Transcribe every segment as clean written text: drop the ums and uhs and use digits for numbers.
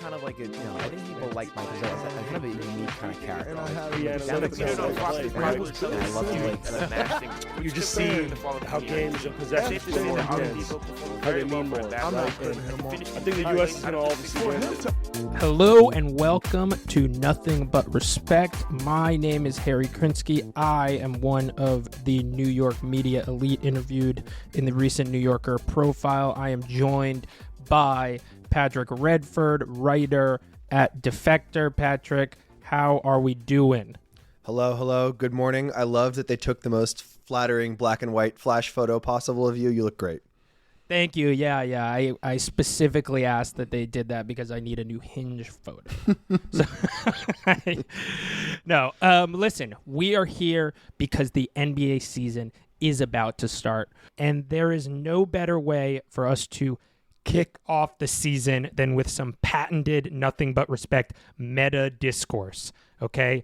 kind of like I think people like Mike because I'm kind of a unique kind of character. And I Like, have the analytics analytics and I love to like You just see how games and possessions play more intense, how they mean more. I'm not putting him on. I think the U.S. is going to obviously win this. Hello and welcome to Nothing But Respect. My name is Harry Krinsky. I am one of the New York media elite interviewed in the recent New Yorker profile. I am joined by Patrick Redford, writer at Defector. Patrick, how are we doing? Hello. Good morning. I love that they took the most flattering black and white flash photo possible of you. You look great. Thank you. Yeah. I specifically asked that they did that because I need a new Hinge photo. Listen, we are here because the NBA season is about to start, and there is no better way for us to kick off the season than with some patented Nothing But Respect meta discourse, okay?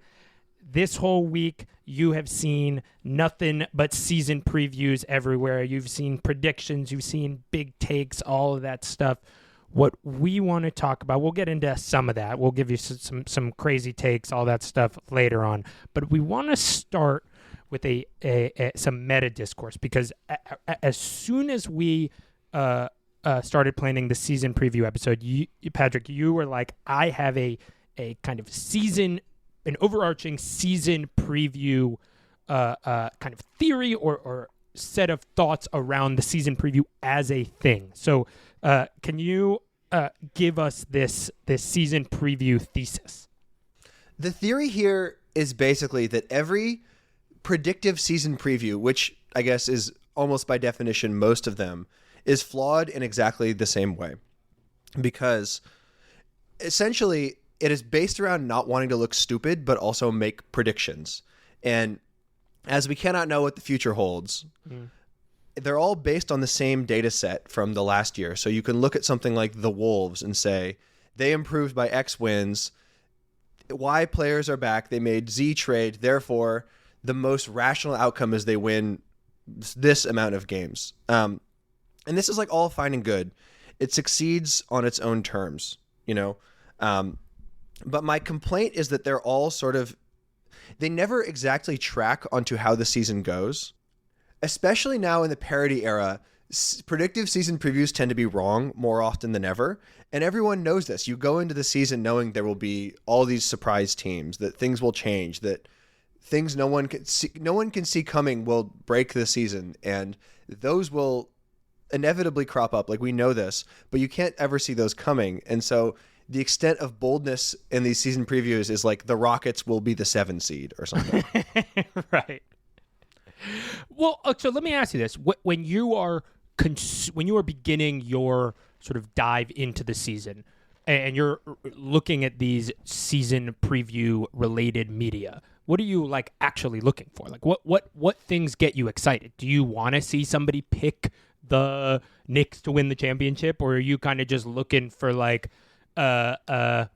This whole week, you have seen nothing but season previews everywhere. You've seen predictions. You've seen big takes, all of that stuff. What we want to talk about, we'll get into some of that. We'll give you some crazy takes, all that stuff later on. But we want to start with some meta discourse because as soon as we started planning the season preview episode, Patrick, you were like, I have a kind of an overarching season preview kind of theory or set of thoughts around the season preview as a thing. So can you give us this season preview thesis? The theory here is basically that every predictive season preview, which I guess is almost by definition most of them, is flawed in exactly the same way. Because essentially it is based around not wanting to look stupid, but also make predictions. And as we cannot know what the future holds, they're all based on the same data set from the last year. So you can look at something like the Wolves and say, they improved by X wins, Y players are back, they made Z trade, therefore the most rational outcome is they win this amount of games. And this is like all fine and good. It succeeds on its own terms, But my complaint is that they're all they never exactly track onto how the season goes. Especially now in the parity era, predictive season previews tend to be wrong more often than ever. And everyone knows this. You go into the season knowing there will be all these surprise teams, that things will change, that things no one can see coming will break the season. And those will inevitably crop up. Like, we know this, but you can't ever see those coming. And so the extent of boldness in these season previews is like the Rockets will be the 7 seed or something. Right. Well, so let me ask you this: when you are beginning your sort of dive into the season, and you're looking at these season preview related media, what are you like actually looking for? Like, what things get you excited? Do you want to see somebody pick the Knicks to win the championship, or are you kind of just looking for like, oh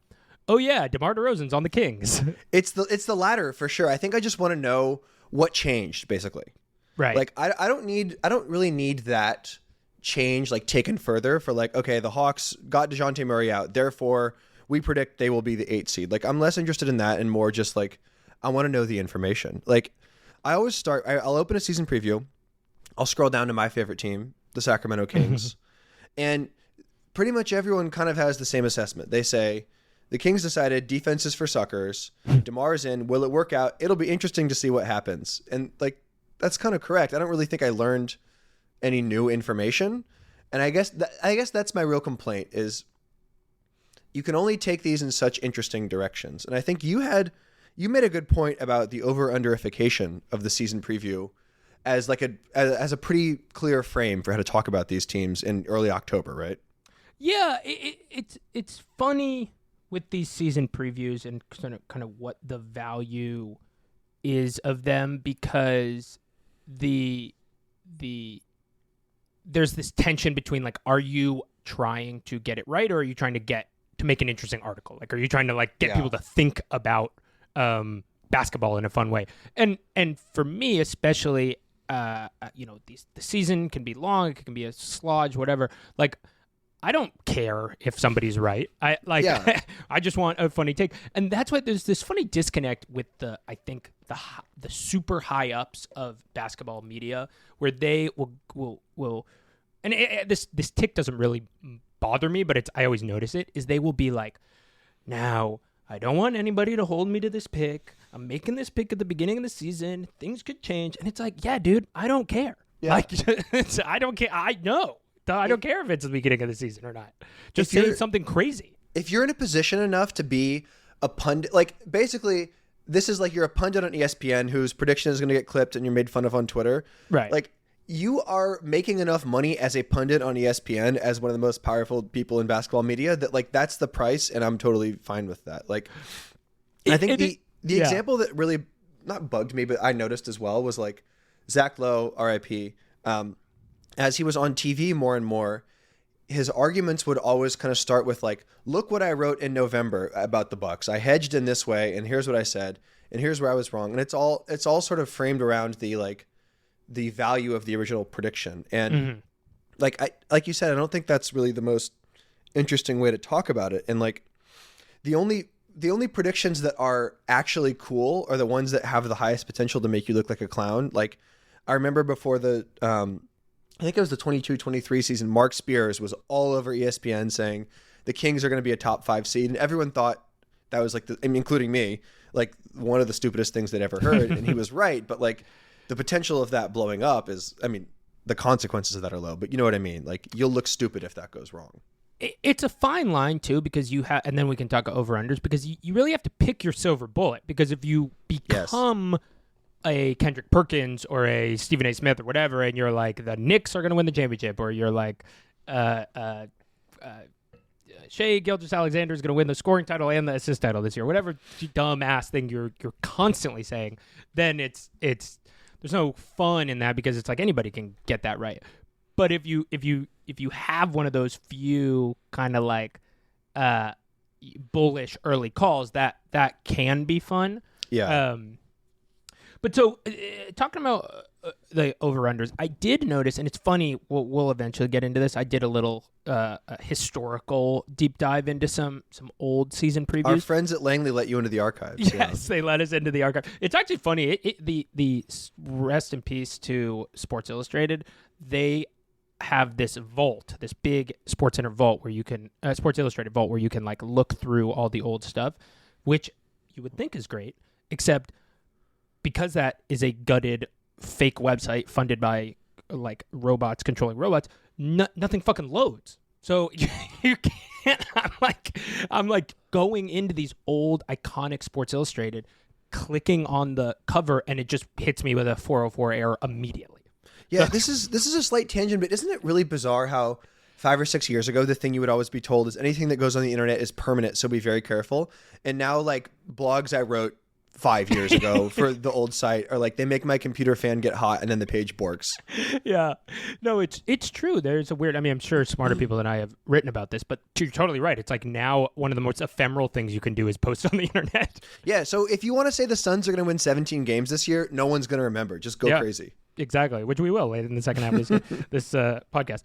yeah, DeMar DeRozan's on the Kings? It's the latter for sure. I think I just want to know what changed, basically. Right. Like, I don't really need that change like taken further for like, okay, the Hawks got DeJounte Murray out, therefore we predict they will be the 8 seed. Like, I'm less interested in that and more just like, I want to know the information. Like, I always I'll open a season preview, I'll scroll down to my favorite team, the Sacramento Kings, and pretty much everyone kind of has the same assessment. They say, the Kings decided defense is for suckers. DeMar's in. Will it work out? It'll be interesting to see what happens. And like, that's kind of correct. I don't really think I learned any new information. And I guess that's my real complaint is you can only take these in such interesting directions. And I think you made a good point about the over-underification of the season preview as like as a pretty clear frame for how to talk about these teams in early October, right? Yeah, it's funny with these season previews and kind of what the value is of them, because there's this tension between like, are you trying to get it right, or are you trying to make an interesting article? Like, are you trying to like get people to think about basketball in a fun way? And for me especially, the season can be long, it can be a slodge, whatever. Like, I don't care if somebody's right. I like Yeah. I just want a funny take. And that's why there's this funny disconnect with the super high ups of basketball media where they will and this tick doesn't really bother me, but I always notice it is they will be like, now I don't want anybody to hold me to this pick. I'm making this pick at the beginning of the season. Things could change. And it's like, yeah, dude, I don't care. Yeah. Like, I don't care. I know. I don't care if it's the beginning of the season or not. Just If say you're- something crazy. If you're in a position enough to be a pundit, like basically this is like you're a pundit on ESPN whose prediction is going to get clipped and you're made fun of on Twitter. Right. Like you are making enough money as a pundit on ESPN as one of the most powerful people in basketball media that like that's the price, and I'm totally fine with that. Like I think the example that really not bugged me, but I noticed as well was like Zach Lowe, RIP, as he was on TV more and more, his arguments would always kind of start with like, look what I wrote in November about the Bucks. I hedged in this way, and here's what I said, and here's where I was wrong. And it's all sort of framed around the value of the original prediction. And like you said, I don't think that's really the most interesting way to talk about it. And like the only predictions that are actually cool are the ones that have the highest potential to make you look like a clown. Like I remember before I think it was the 22-23 season, Mark Spears was all over ESPN saying the Kings are going to be a top 5 seed. And everyone thought that was like, including me, like one of the stupidest things they'd ever heard. And he was right. But like the potential of that blowing up is, I mean, the consequences of that are low, but you know what I mean? Like you'll look stupid if that goes wrong. It's a fine line too, because you have, and then we can talk over-unders, because you really have to pick your silver bullet, because if you become a Kendrick Perkins or a Stephen A. Smith or whatever, and you're like, the Knicks are going to win the championship, or you're like, Shea Gilgeous-Alexander is going to win the scoring title and the assist title this year, whatever dumb ass thing you're constantly saying, then it's there's no fun in that, because it's like anybody can get that right. But if you have one of those few kind of like bullish early calls, that can be fun. Yeah. But so talking about the over-unders, I did notice, and it's funny, we'll eventually get into this, I did a little historical deep dive into some old season previews. Our friends at Langley let you into the archives. Yes, they let us into the archive. It's actually funny. The rest in peace to Sports Illustrated. They have this vault, this big Sports Center vault where you can, Sports Illustrated vault where you can like look through all the old stuff, which you would think is great, except because that is a gutted fake website funded by like robots controlling robots, nothing fucking loads. So you can't. I'm like going into these old iconic Sports Illustrated, clicking on the cover, and it just hits me with a 404 error immediately. Yeah, this is a slight tangent, but isn't it really bizarre how 5 or 6 years ago the thing you would always be told is anything that goes on the internet is permanent, so be very careful. And now like blogs I wrote 5 years ago for the old site are like, they make my computer fan get hot and then the page borks. Yeah. No, it's true. There's a weird, I mean, I'm sure smarter people than I have written about this, but you're totally right. It's like now one of the most ephemeral things you can do is post on the internet. Yeah, so if you want to say the Suns are going to win 17 games this year, no one's going to remember. Just go crazy. Exactly, which we will in the second half of this podcast.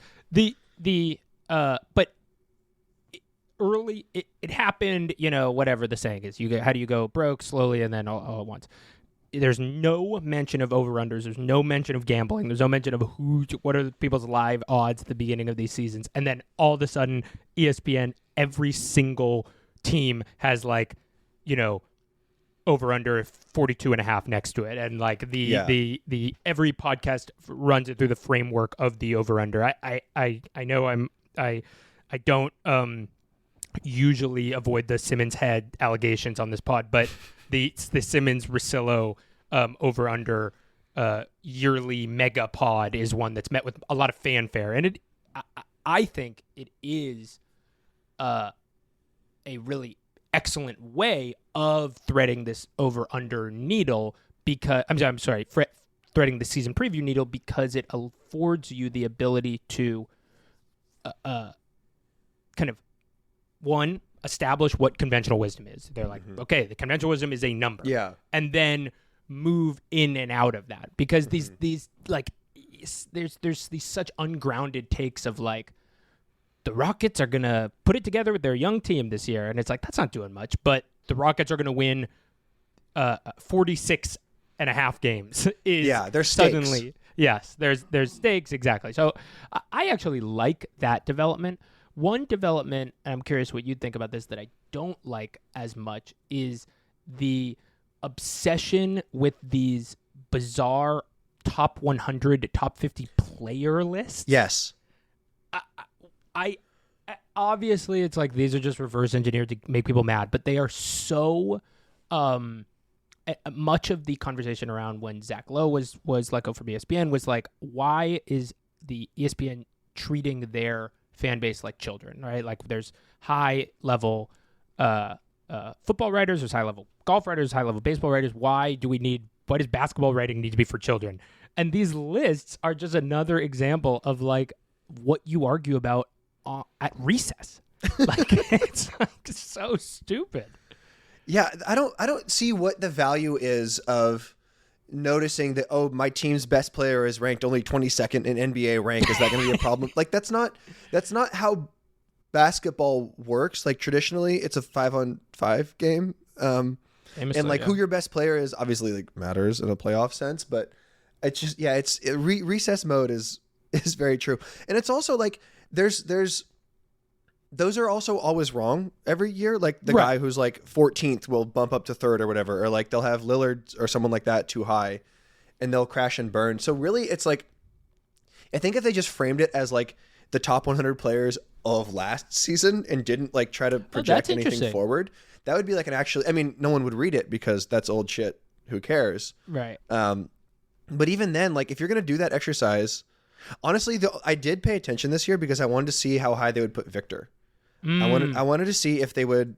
But early, it happened, you know, whatever the saying is. How do you go broke slowly and then all at once? There's no mention of over-unders. There's no mention of gambling. There's no mention of what are people's live odds at the beginning of these seasons. And then all of a sudden, ESPN, every single team has like, you know, over-under 42.5 next to it. And like the every podcast runs it through the framework of the over-under. I know I don't usually avoid the Simmons head allegations on this pod, but the Simmons Russillo over under yearly mega pod is one that's met with a lot of fanfare, and I think it is a really excellent way of threading this over under needle, because I'm sorry, threading the season preview needle, because it affords you the ability to kind of establish what conventional wisdom is. They're like, okay, the conventional wisdom is a number. Yeah. And then move in and out of that. Because these like, there's these such ungrounded takes of like, the Rockets are going to put it together with their young team this year. And it's like, that's not doing much. But the Rockets are going to win 46 and a half games. There's stakes. Suddenly, yes, there's stakes, exactly. So I actually like that development. One development, and I'm curious what you'd think about this, that I don't like as much is the obsession with these bizarre top 100 to top 50 player lists. Yes. I obviously it's like these are just reverse engineered to make people mad, but they are so much of the conversation around when Zach Lowe was let go from ESPN was like, why is the ESPN treating their fan base like children, right? Like there's high level football writers, there's high level golf writers, high level baseball writers. Why does basketball writing need to be for children? And these lists are just another example of like what you argue about at recess. Like it's like so stupid. Yeah, I don't see what the value is of noticing that, oh, my team's best player is ranked only 22nd in NBA rank. Is that going to be a problem? Like that's not how basketball works. Like traditionally it's a 5-on-5 game. And like who your best player is obviously like matters in a playoff sense, but it's just, recess mode is very true. And it's also like, there's those are also always wrong every year. Like the guy who's like 14th will bump up to third or whatever, or like they'll have Lillard or someone like that too high and they'll crash and burn. So really it's like, I think if they just framed it as like the top 100 players of last season and didn't like try to project anything forward, that would be like no one would read it because that's old shit. Who cares? Right. But even then, like if you're going to do that exercise, honestly, I did pay attention this year because I wanted to see how high they would put Victor. I wanted to see if they would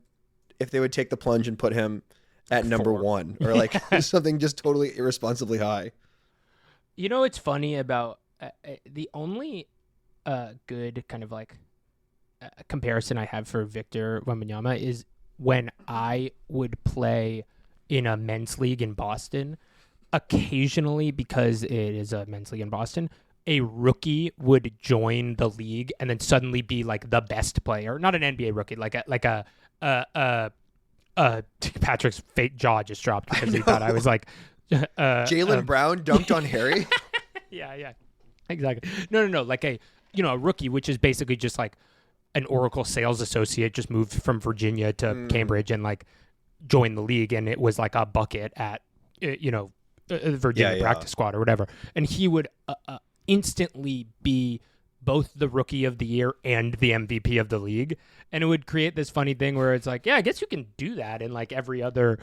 take the plunge and put him at number 1 or like something just totally irresponsibly high. You know, it's funny about the only good kind of like comparison I have for Victor Wembanyama is when I would play in a men's league in Boston. Occasionally, because it is a men's league in Boston, a rookie would join the league and then suddenly be like the best player. Not an NBA rookie, like a Patrick's fake jaw just dropped because he thought I was like Jaylen Brown dunked on Harry. Yeah, exactly. No, like a rookie, which is basically just like an Oracle sales associate, just moved from Virginia to Cambridge and like joined the league, and it was like a bucket at Virginia practice squad or whatever, and he would instantly be both the rookie of the year and the MVP of the league, and it would create this funny thing where it's like, yeah, I guess you can do that in like every other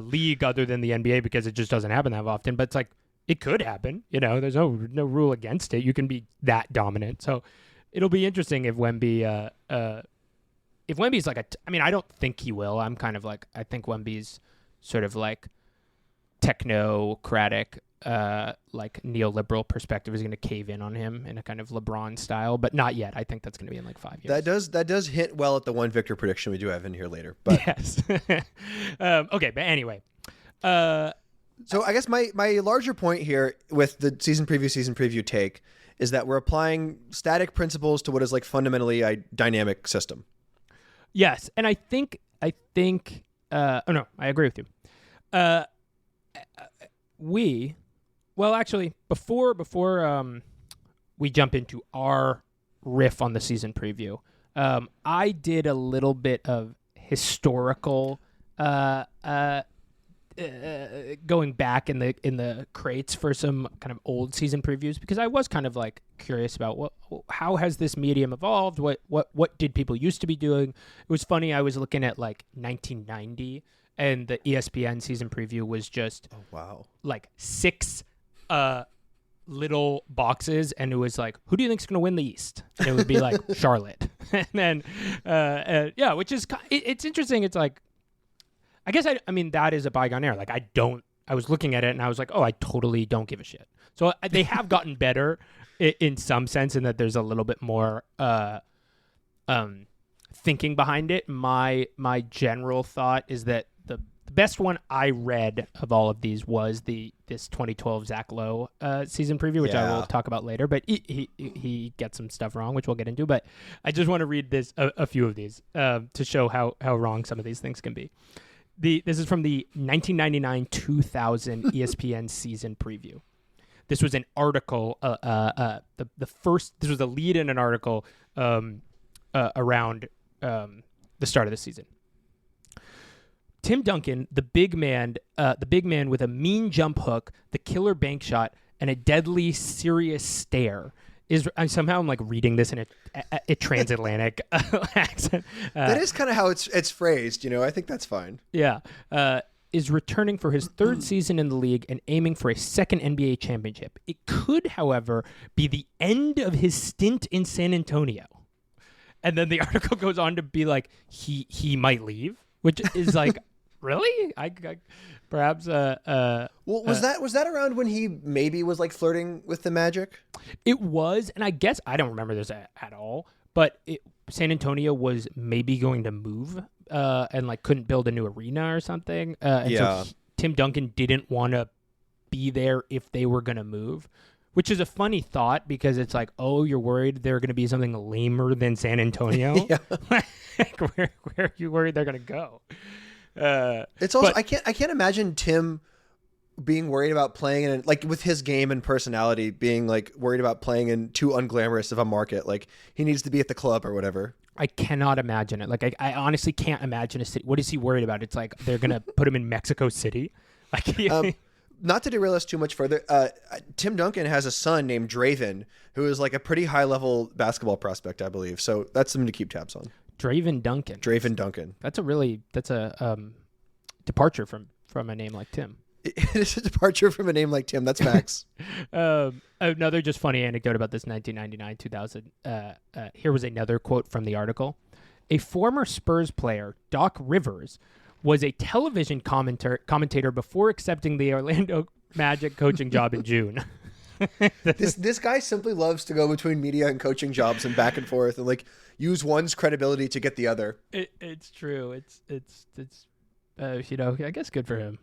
league other than the NBA because it just doesn't happen that often, but it's like it could happen. There's no rule against it. You can be that dominant. So it'll be interesting if Wemby if Wemby's like I don't think he will. I'm kind of like, I think Wemby's sort of like technocratic, like neoliberal perspective is going to cave in on him in a kind of LeBron style, but not yet. I think that's going to be in like 5 years. That does hint well at the one Victor prediction we do have in here later. But yes. Okay, but anyway. So I guess my larger point here with the season preview take is that we're applying static principles to what is like fundamentally a dynamic system. Yes, and I think I agree with you. Before we jump into our riff on the season preview, I did a little bit of historical going back in the crates for some kind of old season previews, because I was kind of like curious about how has this medium evolved? What did people used to be doing? It was funny. I was looking at like 1990, and the ESPN season preview was just like 6 little boxes, and it was like, who do you think's going to win the East? And it would be like Charlotte, and then which is it's interesting. It's like, I guess I mean that is a bygone era. Like I was looking at it and I was like, oh, I totally don't give a shit. So they have gotten better in some sense, in that there's a little bit more thinking behind it. My general thought is that The best one I read of all of these was this 2012 Zach Lowe season preview, which I will talk about later. But he gets some stuff wrong, which we'll get into. But I just want to read a few of these to show how wrong some of these things can be. This is from the 1999-2000 ESPN season preview. This was an article. This was a lead in an article around the start of the season. Tim Duncan, the big man with a mean jump hook, the killer bank shot, and a deadly serious stare. Somehow I'm like reading this in a transatlantic accent. That is kind of how it's phrased. I think that's fine. Yeah. Is returning for his third season in the league and aiming for a second NBA championship. It could, however, be the end of his stint in San Antonio. And then the article goes on to be like, he might leave, which is like, really? Perhaps. Well, was that around when he maybe was like flirting with the Magic? It was, and I guess I don't remember this at all. But San Antonio was maybe going to move and like couldn't build a new arena or something. So Tim Duncan didn't want to be there if they were going to move, which is a funny thought because it's like, oh, you're worried they're going to be something lamer than San Antonio. Like, where are you worried they're going to go? It's also I can't imagine Tim being worried about playing in like with his game and personality being like worried about playing in too unglamorous of a market. Like he needs to be at the club or whatever. I cannot imagine it. Like I honestly can't imagine a city. What is he worried about? It's like they're gonna put him in Mexico City. Like not to derail us too much further. Tim Duncan has a son named Draven who is like a pretty high level basketball prospect, I believe. So that's something to keep tabs on. Draven Duncan. That's a departure from a name like Tim. It is a departure from a name like Tim. That's facts. Another just funny anecdote about this 1999-2000. Here was another quote from the article. A former Spurs player, Doc Rivers, was a television commentator before accepting the Orlando Magic coaching job in June. This guy simply loves to go between media and coaching jobs and back and forth and like use one's credibility to get the other. It's true. It's I guess good for him.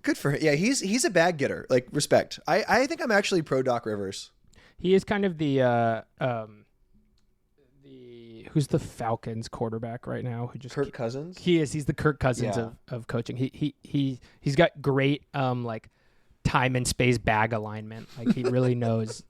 Good for him. Yeah, he's a bag getter. Like respect. I think I'm actually pro Doc Rivers. He is kind of the who's the Falcons quarterback right now? Who just Kirk Cousins? He is. He's the Kirk Cousins of coaching. He's got great like time and space bag alignment. Like he really knows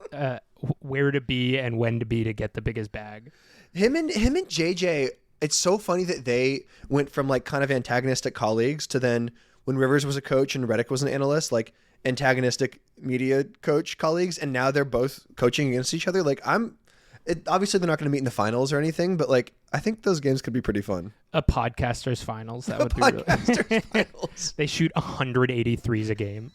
where to be and when to be to get the biggest bag. Him and JJ. It's so funny that they went from like kind of antagonistic colleagues to then when Rivers was a coach and Redick was an analyst, like antagonistic media coach colleagues, and now they're both coaching against each other. Like obviously they're not going to meet in the finals or anything, but like I think those games could be pretty fun. A podcaster's finals, that would be really. Finals. They shoot 183s a game.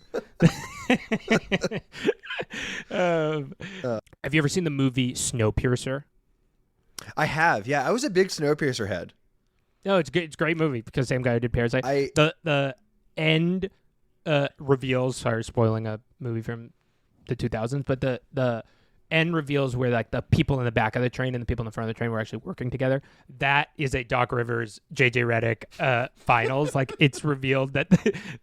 Have you ever seen the movie Snowpiercer? I have, yeah. I was a big Snowpiercer head. No, it's good. It's a great movie because same guy who did Parasite. The end reveals. Sorry, spoiling a movie from the 2000s, but the end reveals where like the people in the back of the train and the people in the front of the train were actually working together. That is a Doc Rivers, JJ Redick finals. Like it's revealed that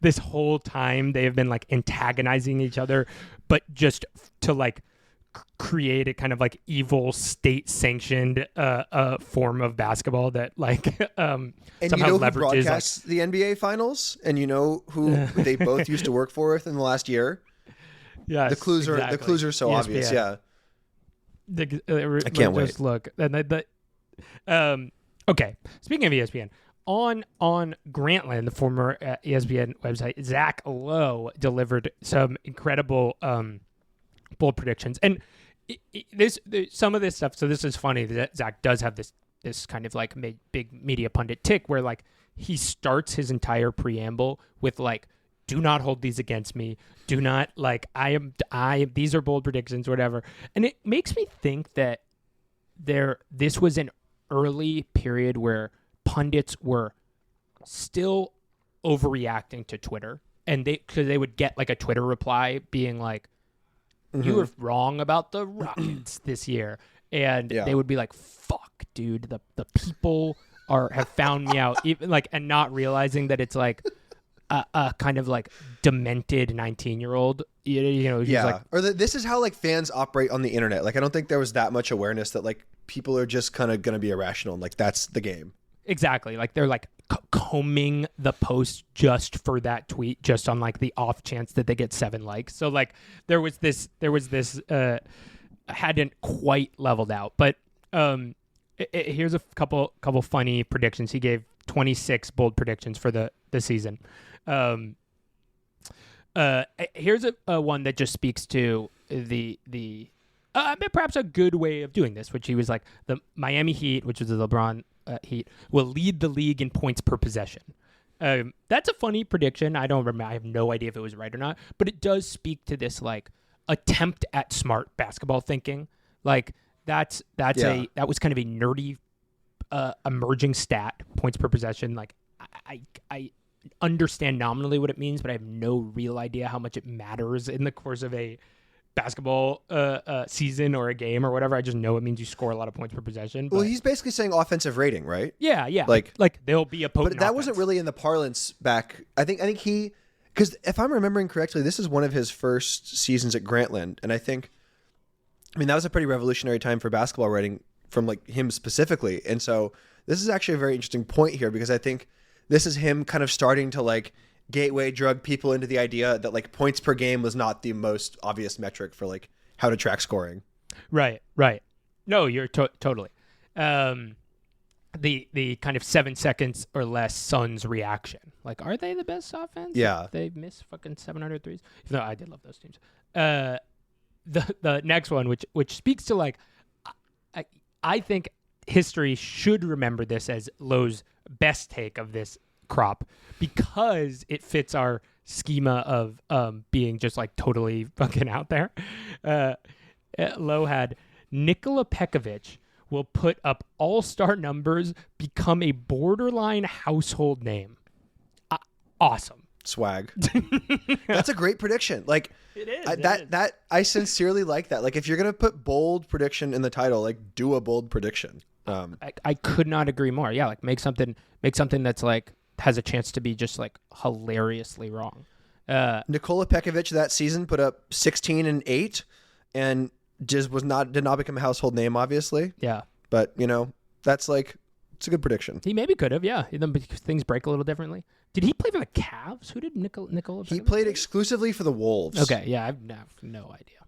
this whole time they have been like antagonizing each other, but just to like create a kind of like evil state sanctioned form of basketball that like and somehow who leverages broadcasts the NBA finals, and who they both used to work for within the last year. Yeah, the clues are so ESPN. obvious. Yeah, I can't wait. Just look. Okay, speaking of ESPN, on Grantland, the former ESPN website, Zach Lowe delivered some incredible bold predictions, and some of this stuff. So this is funny that Zach does have this kind of like big media pundit tick where like he starts his entire preamble with like, do not hold these against me. Do not like these are bold predictions, whatever. And it makes me think that this was an early period where pundits were still overreacting to Twitter, and because they would get like a Twitter reply being like, you were wrong about the Rockets this year. And they would be like, fuck, dude, the people have found me out, even like, and not realizing that it's like a kind of like demented 19-year-old. You know, who's Yeah, like, or this is how like fans operate on the internet. Like I don't think there was that much awareness that like people are just kind of gonna be irrational and like that's the game. exactly, like they're like combing the post just for that tweet, just on like the off chance that they get 7 likes. So like there was this hadn't quite leveled out, but here's a couple funny predictions. He gave 26 bold predictions for the season. Here's a one that just speaks to the perhaps a good way of doing this, which he was like, the Miami Heat, which is the LeBron Heat, will lead the league in points per possession. That's a funny prediction. I don't remember. I have no idea if it was right or not, but it does speak to this like attempt at smart basketball thinking. Like that was kind of a nerdy emerging stat, points per possession. Like I understand nominally what it means, but I have no real idea how much it matters in the course of a basketball season or a game or whatever. I just know it means you score a lot of points per possession. But... Well, he's basically saying offensive rating, right? Yeah. Like there'll be a potent But that offense. wasn't really in the parlance back. I think he, because if I'm remembering correctly, this is one of his first seasons at Grantland, and I mean that was a pretty revolutionary time for basketball rating from like him specifically. And so this is actually a very interesting point here, because I think this is him kind of starting to like gateway drug people into the idea that like points per game was not the most obvious metric for like how to track scoring. Right. No, you're totally. The kind of 7 seconds or less Suns reaction. Like, are they the best offense? Yeah. They miss fucking 700 threes. Even though I did love those teams. The next one, which speaks to like, I think history should remember this as Lowe's best take of this crop, because it fits our schema of being just like totally fucking out there. Lowe had Nikola Pekovic will put up all-star numbers, become a borderline household name. Awesome. Swag. That's a great prediction. Like It is. that I sincerely like that. Like if you're gonna put bold prediction in the title, like do a bold prediction. I could not agree more. Yeah, like make something that's like has a chance to be just like hilariously wrong. Nikola Pekovic that season put up 16 and 8, and just did not become a household name, obviously. Yeah, But you know, that's like, it's a good prediction. he maybe could have. Yeah, because things break a little differently. Did he play for the Cavs? Who did Nikola? He Pekovic played play? exclusively for the Wolves. Okay, yeah, I have no idea.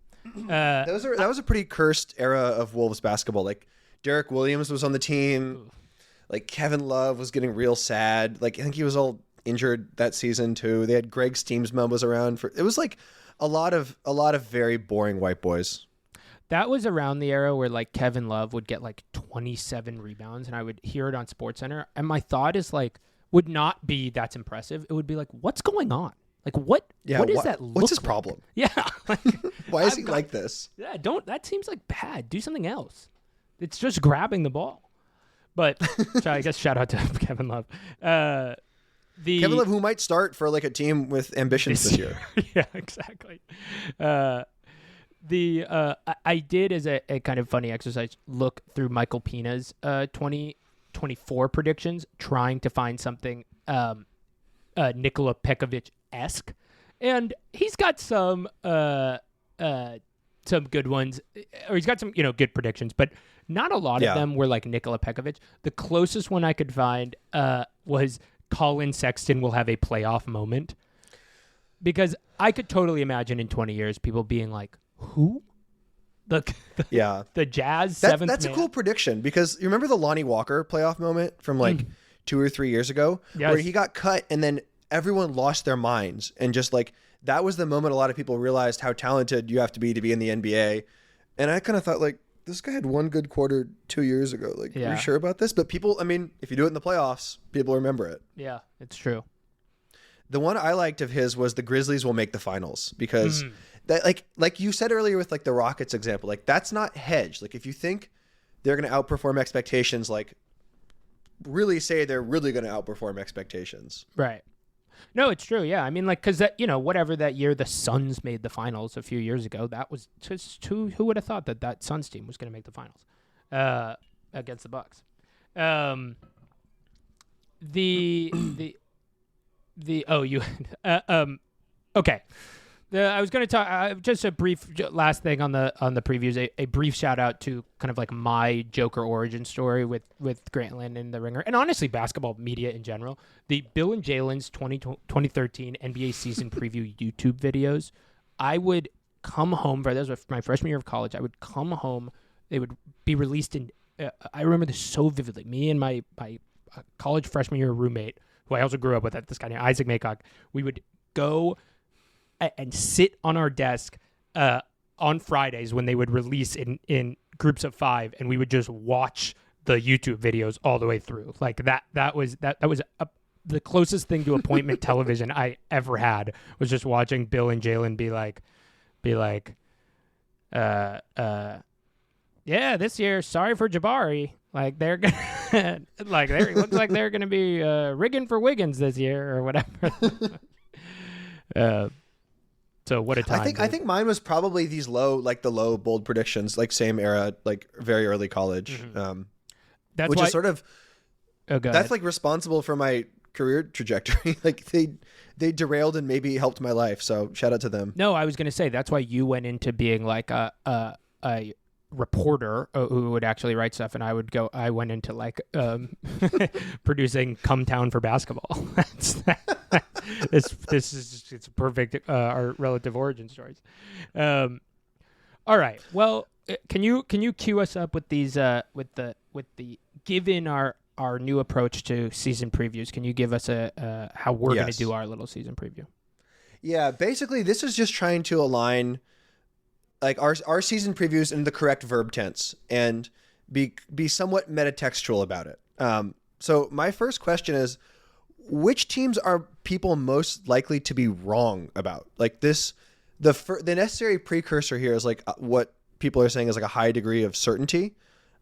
That was a pretty cursed era of Wolves basketball. Like Derek Williams was on the team. Like Kevin Love was getting real sad. Like I think he was all injured that season too. They had Greg Steamsma was around for. It was like a lot of very boring white boys. That was around the era where like Kevin Love would get like 27 rebounds, and I would hear it on SportsCenter, and my thought is like, would not be that's impressive. It would be like, what's going on? Like what? Yeah, what does that look what's his like? problem? Yeah. Like, Why is he like this? Yeah, that seems like bad. Do something else. It's just grabbing the ball. But so I guess shout out to Kevin Love. Kevin Love, who might start for like a team with ambitions this year. Yeah, exactly. I did, as a kind of funny exercise, look through Michael Pina's 2024 predictions, trying to find something Nikola Pekovic-esque, and he's got some good ones, or he's got some good predictions, but not a lot of them were like Nikola Pekovic. The closest one I could find was Colin Sexton will have a playoff moment, because I could totally imagine in 20 years people being like, who? The Jazz seventh. That's man. a cool prediction, because you remember the Lonnie Walker playoff moment from like 2 or 3 years ago, yes, where he got cut and then everyone lost their minds, and just like that was the moment a lot of people realized how talented you have to be in the NBA. And I kind of thought like, this guy had one good quarter 2 years ago. Like, are you sure about this? But people, I mean, if you do it in the playoffs, people remember it. Yeah, it's true. The one I liked of his was the Grizzlies will make the finals, because that like you said earlier with like the Rockets example, like that's not hedged. Like if you think they're going to outperform expectations, like really say they're really going to outperform expectations. Right. No, it's true. Yeah. I mean, like, because that, whatever that year the Suns made the finals a few years ago, that was just who would have thought that Suns team was going to make the finals against the Bucks. Okay. I was going to talk just a brief last thing on the previews. A brief shout out to kind of like my Joker origin story with Grant Lynn and the Ringer, and honestly basketball media in general. The Bill and Jalen's 2013 NBA season preview YouTube videos. I would come home that was my freshman year of college. I would come home. They would be released in. I remember this so vividly. Me and my college freshman year roommate, who I also grew up with, this guy named Isaac Maycock. We would go and sit on our desk on Fridays when they would release in groups of 5, and we would just watch the YouTube videos all the way through. Like that was the closest thing to appointment television I ever had, was just watching Bill and Jalen be like, yeah, this year, sorry for Jabari. Like they're gonna, it looks like they're gonna be rigging for Wiggins this year or whatever. So what a time! I think mine was probably these low bold predictions, like same era, like very early college. Mm-hmm. Which is sort of that's ahead. like responsible for my career trajectory. Like they derailed and maybe helped my life. So shout out to them. No, I was gonna say that's why you went into being like a reporter who would actually write stuff, and I went into like producing Come Town for basketball. This is it's perfect our relative origin stories. All right, well, can you cue us up with these with the given our new approach to season previews? Can you give us a how we're going to do our little season preview? Yeah, basically this is just trying to align like our season previews in the correct verb tense and be somewhat metatextual about it. So my first question is, which teams are people most likely to be wrong about? Like the necessary precursor here is like what people are saying is like a high degree of certainty.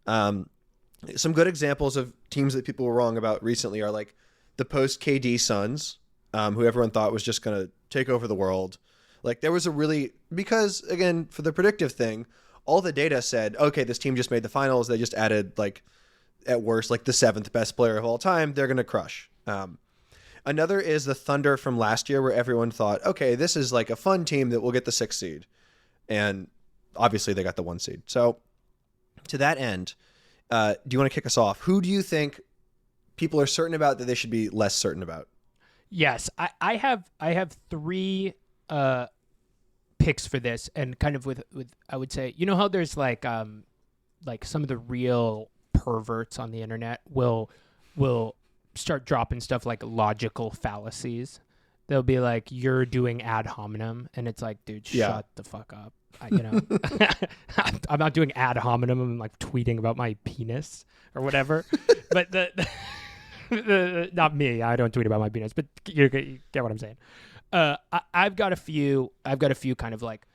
Some good examples of teams that people were wrong about recently are like the post KD Suns, who everyone thought was just going to take over the world. Like there was because again, for the predictive thing, all the data said, okay, this team just made the finals. They just added like at worst, like the 7th best player of all time. They're going to crush. Another is the Thunder from last year, where everyone thought, okay, this is like a fun team that will get the 6th seed. And obviously they got the 1 seed. So to that end, do you want to kick us off? Who do you think people are certain about that they should be less certain about? Yes, I have 3 picks for this, and kind of with I would say, you know how there's like some of the real perverts on the internet will start dropping stuff like logical fallacies. They'll be like, you're doing ad hominem, and it's like, dude, shut the fuck up. I'm not doing ad hominem. I'm like tweeting about my penis or whatever. But the not me. I don't tweet about my penis, but you get what I'm saying. I've got a few kind of like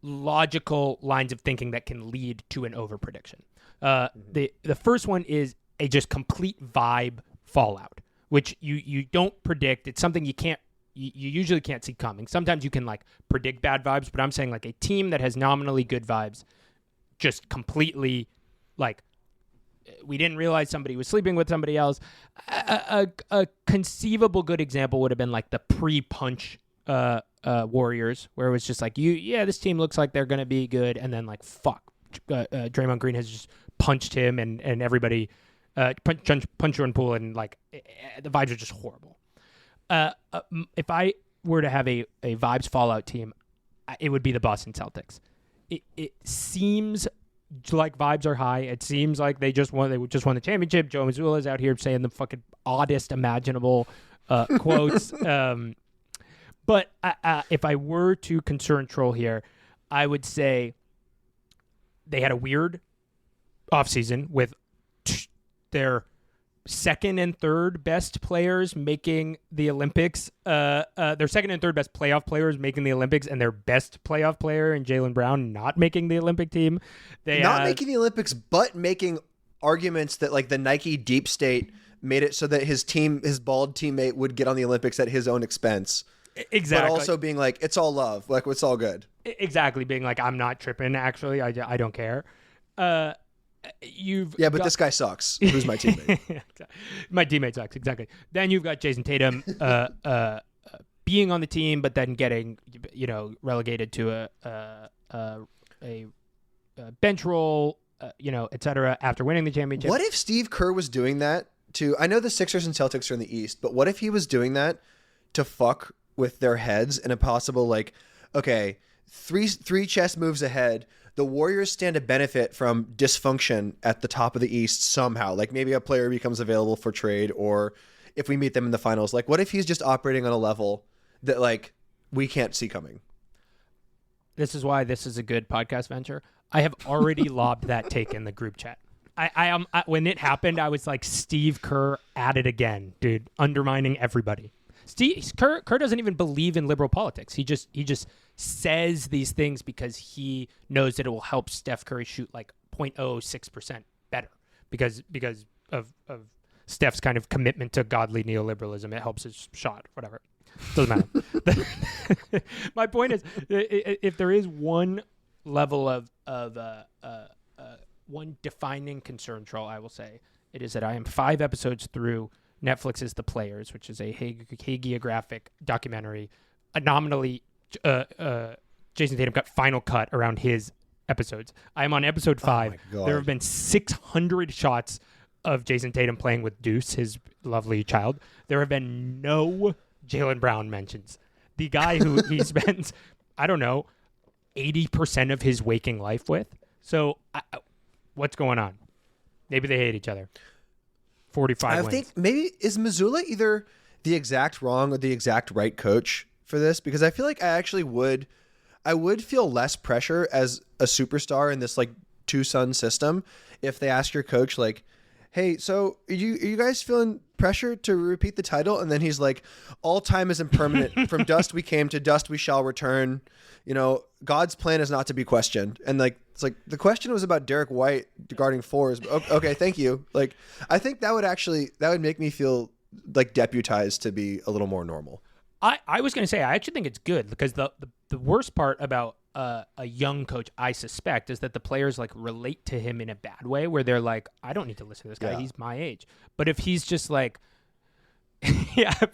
logical lines of thinking that can lead to an over prediction. The first one is a just complete vibe fallout, which you don't predict. It's something you usually can't see coming. Sometimes you can like predict bad vibes, but I'm saying like a team that has nominally good vibes just completely like, we didn't realize somebody was sleeping with somebody else. A conceivable good example would have been like the pre-punch Warriors, where it was just like, this team looks like they're going to be good, and then like, fuck, Draymond Green has just punched him, and everybody punch Jordan Poole, and like the vibes are just horrible. If I were to have a vibes fallout team, it would be the Boston Celtics. It seems like vibes are high. It seems like they just won the championship. Joe Mazzulla's out here saying the fucking oddest imaginable quotes. But if I were to concern troll here, I would say they had a weird offseason with their second and third best players making the Olympics. Their second and third best playoff players making the Olympics, and their best playoff player in Jaylen Brown not making the Olympic team. They not making the Olympics, but making arguments that like the Nike deep state made it so that his bald teammate would get on the Olympics at his own expense. Exactly. But also being like, it's all love. Like, it's all good. Exactly. Being like, I'm not tripping, actually. I don't care. you've but this guy sucks. Who's my teammate? My teammate sucks, exactly. Then you've got Jason Tatum being on the team, but then getting relegated to a bench role, et cetera, after winning the championship. What if Steve Kerr was doing that to? I know the Sixers and Celtics are in the East, but what if he was doing that to fuck with their heads in a possible okay, three chess moves ahead. The Warriors stand to benefit from dysfunction at the top of the East somehow. Like maybe a player becomes available for trade, or if we meet them in the finals. Like what if he's just operating on a level that we can't see coming? This is why this is a good podcast venture. I have already lobbed that take in the group chat. I when it happened, I was like, Steve Kerr at it again, dude, undermining everybody. Kerr doesn't even believe in liberal politics. He just says these things because he knows that it will help Steph Curry shoot 0.06% better because of Steph's kind of commitment to godly neoliberalism. It helps his shot, whatever. Doesn't matter. My point is, if there is one level of one defining concern, Troll, I will say, it is that I am 5 episodes through Netflix's The Players, which is a hagiographic documentary. Nominally, Jason Tatum got final cut around his episodes. I am on episode 5. There have been 600 shots of Jason Tatum playing with Deuce, his lovely child. There have been no Jaylen Brown mentions. The guy who he spends, 80% of his waking life with. So what's going on? Maybe they hate each other. 45 wins. I think maybe is Mazzulla either the exact wrong or the exact right coach for this? Because I feel like I would feel less pressure as a superstar in this 2-son system if they ask your coach hey, so are you guys feeling pressure to repeat the title? And then he's like, all time is impermanent. From dust we came, to dust we shall return. God's plan is not to be questioned. And it's the question was about Derek White guarding 4s. Okay, thank you. I think that would make me feel deputized to be a little more normal. I was going to say, I actually think it's good because the worst part about a young coach, I suspect, is that the players relate to him in a bad way where they're like, I don't need to listen to this guy. Yeah. He's my age. But if he's just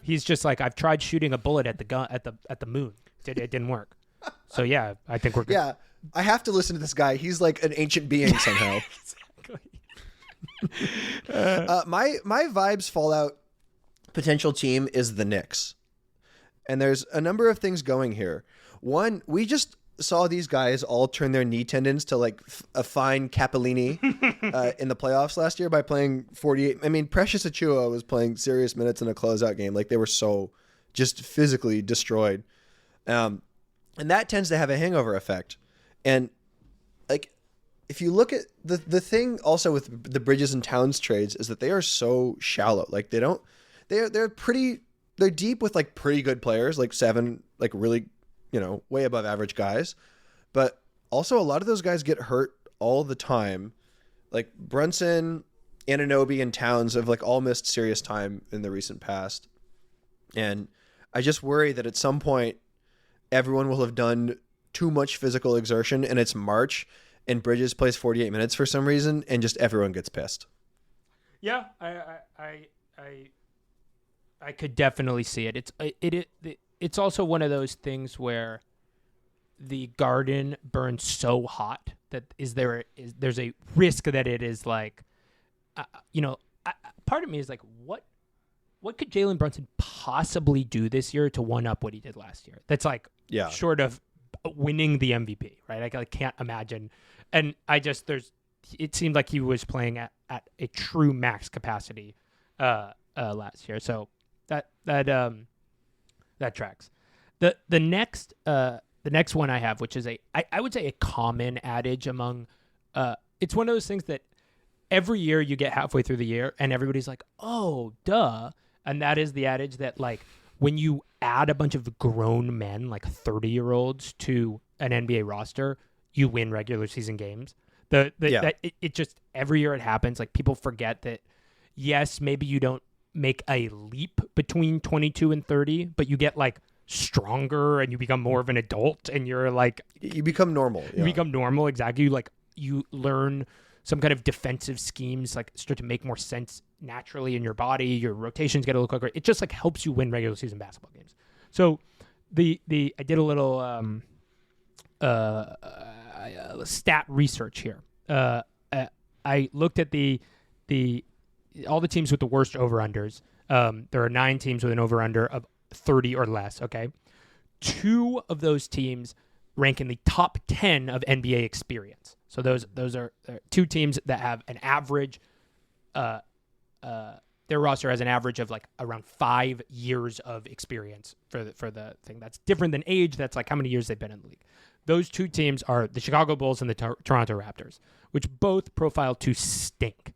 he's just I've tried shooting a bullet at the gun at the moon. It didn't work. So yeah, I think we're good. Yeah, I have to listen to this guy. He's like an ancient being somehow. Exactly. My vibes Fallout potential team is the Knicks. And there's a number of things going here. One, we just saw these guys all turn their knee tendons to a fine Capellini in the playoffs last year by playing 48. I mean, Precious Achiuwa was playing serious minutes in a closeout game. They were so just physically destroyed. And that tends to have a hangover effect. And if you look at the thing also with the Bridges and Towns trades is that they are so shallow. They're deep with pretty good players, 7 really, way above average guys. But also a lot of those guys get hurt all the time. Brunson, Anunoby, and Towns have all missed serious time in the recent past. And I just worry that at some point everyone will have done too much physical exertion and it's March and Bridges plays 48 minutes for some reason and just everyone gets pissed. Yeah, I could definitely see it. It's also one of those things where the Garden burns so hot that there's a risk that it is part of me is what could Jalen Brunson possibly do this year to one up what he did last year? That's short of winning the MVP, right? I can't imagine. And it seemed like he was playing at a true max capacity last year. So that tracks. The next one I have, which is I would say a common adage among it's one of those things that every year you get halfway through the year and everybody's like, oh, duh. And that is the adage that when you add a bunch of grown men, 30-year-olds to an NBA roster, you win regular season games. It just every year it happens. People forget that, yes, maybe you don't make a leap between 22 and 30, but you get stronger and you become more of an adult and you're you become normal. Yeah. You become normal. Exactly. You learn some kind of defensive schemes like start to make more sense naturally in your body. Your rotations get a little quicker. It just like helps you win regular season basketball games. So I did a little stat research here. I looked at all the teams with the worst over-unders. There are 9 teams with an over-under of 30 or less, okay? 2 of those teams rank in the top 10 of NBA experience. So those are 2 teams that have an average, their roster has an average of like around 5 years of experience for the thing. That's different than age. That's like how many years they've been in the league. Those 2 teams are the Chicago Bulls and the Toronto Raptors, which both profile to stink.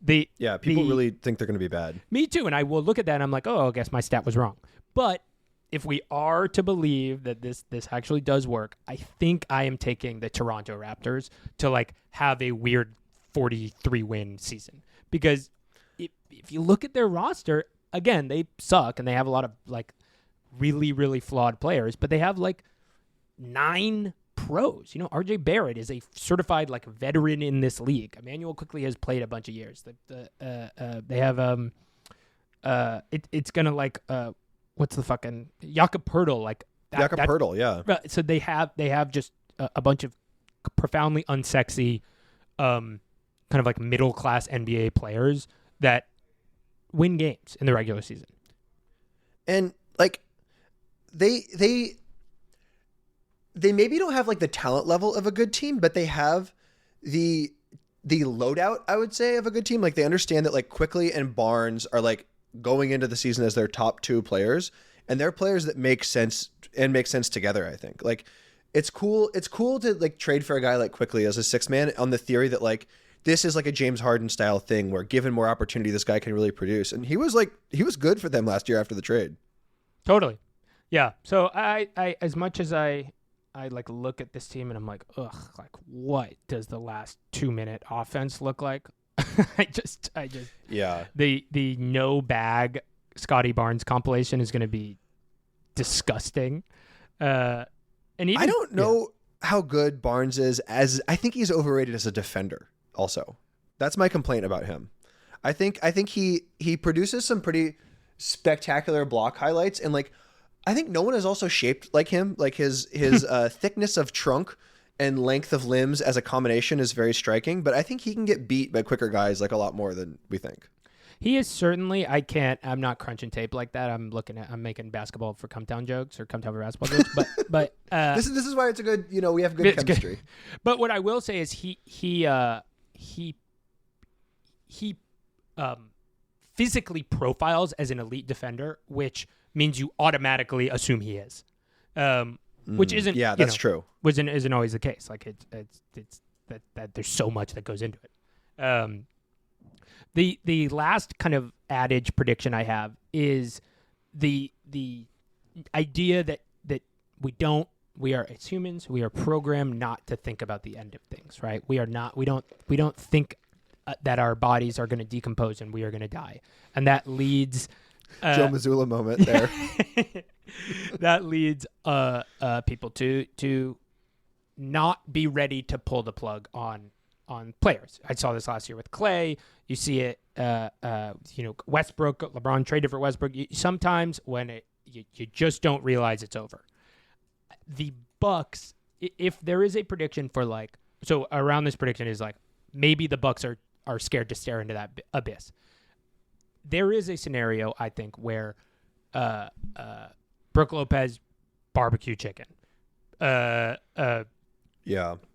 People really think they're going to be bad. Me too, and I will look at that and I'm like, oh, I guess my stat was wrong. But if we are to believe that this actually does work, I think I am taking the Toronto Raptors to like have a weird 43-win season. Because if you look at their roster, again, they suck and they have a lot of like really, really flawed players, but they have like 9 pros. You know, RJ Barrett is a certified like veteran in this league. Emmanuel quickly has played a bunch of years. They have it's gonna like what's the fucking Jakob Poeltl like Jakob Poeltl, yeah. So they have just a bunch of profoundly unsexy, kind of like middle class NBA players that win games in the regular season. And like they maybe don't have like the talent level of a good team, but they have the loadout, I would say, of a good team. Like they understand that like Quickly and Barnes are like going into the season as their top 2 players, and they're players that make sense together. I think like it's cool to like trade for a guy like Quickly as a 6th man on the theory that like this is like a James Harden style thing where given more opportunity, this guy can really produce. And he was good for them last year after the trade. Totally. Yeah. So I as much as I like look at this team and I'm like, ugh, like what does the last 2-minute offense look like? I just yeah. The no bag Scotty Barnes compilation is going to be disgusting. And even, I don't know how good Barnes is I think he's overrated as a defender also. That's my complaint about him. I think he produces some pretty spectacular block highlights, and like I think no one is also shaped like him. Like his thickness of trunk and length of limbs as a combination is very striking, but I think he can get beat by quicker guys like a lot more than we think. He is certainly, I'm not crunching tape like that. I'm making basketball for Come Town jokes or Come Town for basketball jokes, but this is why it's a good, we have good chemistry. Good. But what I will say is he physically profiles as an elite defender, which means you automatically assume he is. Which isn't, that's true. Isn't always the case. Like it's that there's so much that goes into it. The last kind of adage prediction I have is the idea that we are as humans, we are programmed not to think about the end of things, right? We don't think that our bodies are going to decompose and we are going to die. And that leads Joe Mazzulla moment there. That leads people to not be ready to pull the plug on players. I saw this last year with Clay. You see it, Westbrook, LeBron traded for Westbrook. Sometimes when you just don't realize it's over. The Bucks, if there is a prediction for around this prediction is like maybe the Bucks are scared to stare into that abyss. There is a scenario I think where Brook Lopez barbecue chicken. Yeah,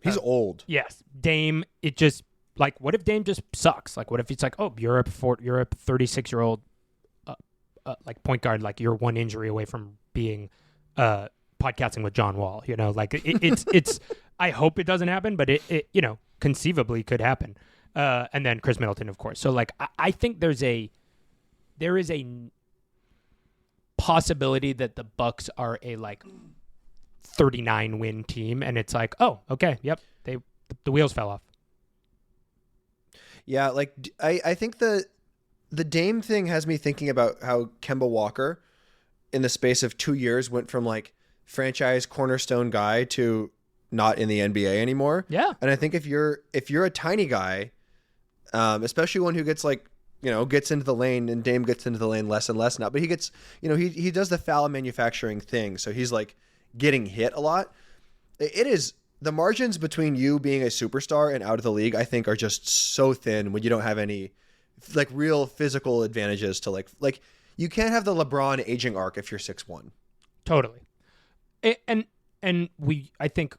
he's old. Yes, Dame. It just what if Dame just sucks? Like, what if it's like, oh, you're a 36-year-old point guard. Like, you're one injury away from being podcasting with John Wall. It's. I hope it doesn't happen, but it conceivably could happen. And then Chris Middleton, of course. So I think there is a possibility that the Bucks are a 39-win team, and it's like, oh, okay, yep, the wheels fell off. Yeah, I think the Dame thing has me thinking about how Kemba Walker, in the space of 2 years, went from franchise cornerstone guy to not in the NBA anymore. Yeah. And I think if you're a tiny guy, especially one who gets like, gets into the lane, and Dame gets into the lane less and less now, but he gets, he does the foul manufacturing thing. So he's like getting hit a lot. It is the margins between you being a superstar and out of the league, I think, are just so thin when you don't have any like real physical advantages to like you can't have the LeBron aging arc if you're 6'1". Totally. And I think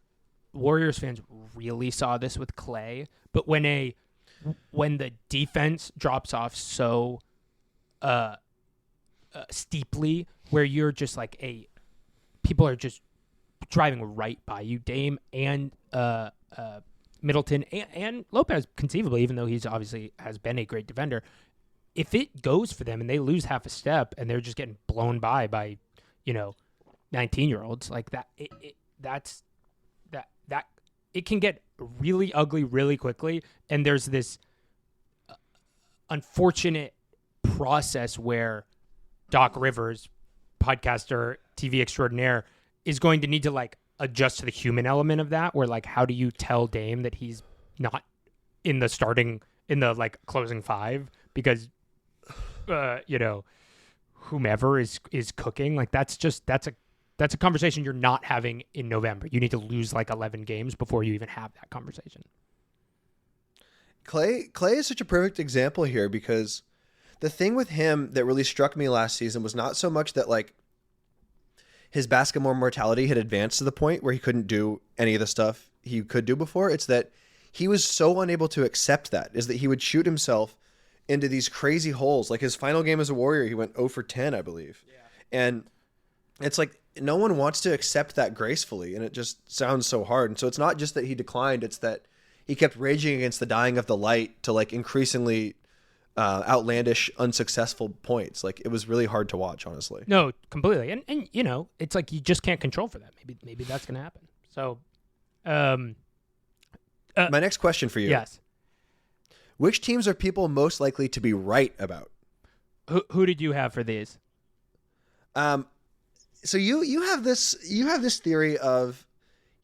Warriors fans really saw this with Clay, but when the defense drops off so steeply, where you're just like people are just driving right by you, Dame and Middleton and Lopez, conceivably, even though he's obviously has been a great defender. If it goes for them and they lose half a step and they're just getting blown by 19-year-olds like that, that it can get really ugly really quickly. And there's this unfortunate process where Doc Rivers, podcaster, TV extraordinaire, is going to need to like adjust to the human element of that, where like, how do you tell Dame that he's not in the like closing five because whomever is cooking? Like that's a conversation you're not having in November. You need to lose like 11 games before you even have that conversation. Clay is such a perfect example here, because the thing with him that really struck me last season was not so much that like his basketball mortality had advanced to the point where he couldn't do any of the stuff he could do before. It's that he was so unable to accept that, is that he would shoot himself into these crazy holes. Like his final game as a Warrior, he went 0 for 10, I believe. Yeah. And it's like no one wants to accept that gracefully, and it just sounds so hard. And so it's not just that he declined, it's that he kept raging against the dying of the light to like increasingly outlandish, unsuccessful points. Like it was really hard to watch, honestly. No, completely. And it's like you just can't control for that. Maybe that's going to happen. So, my next question for you. Yes. Which teams are people most likely to be right about? Who did you have for these? So you have this theory of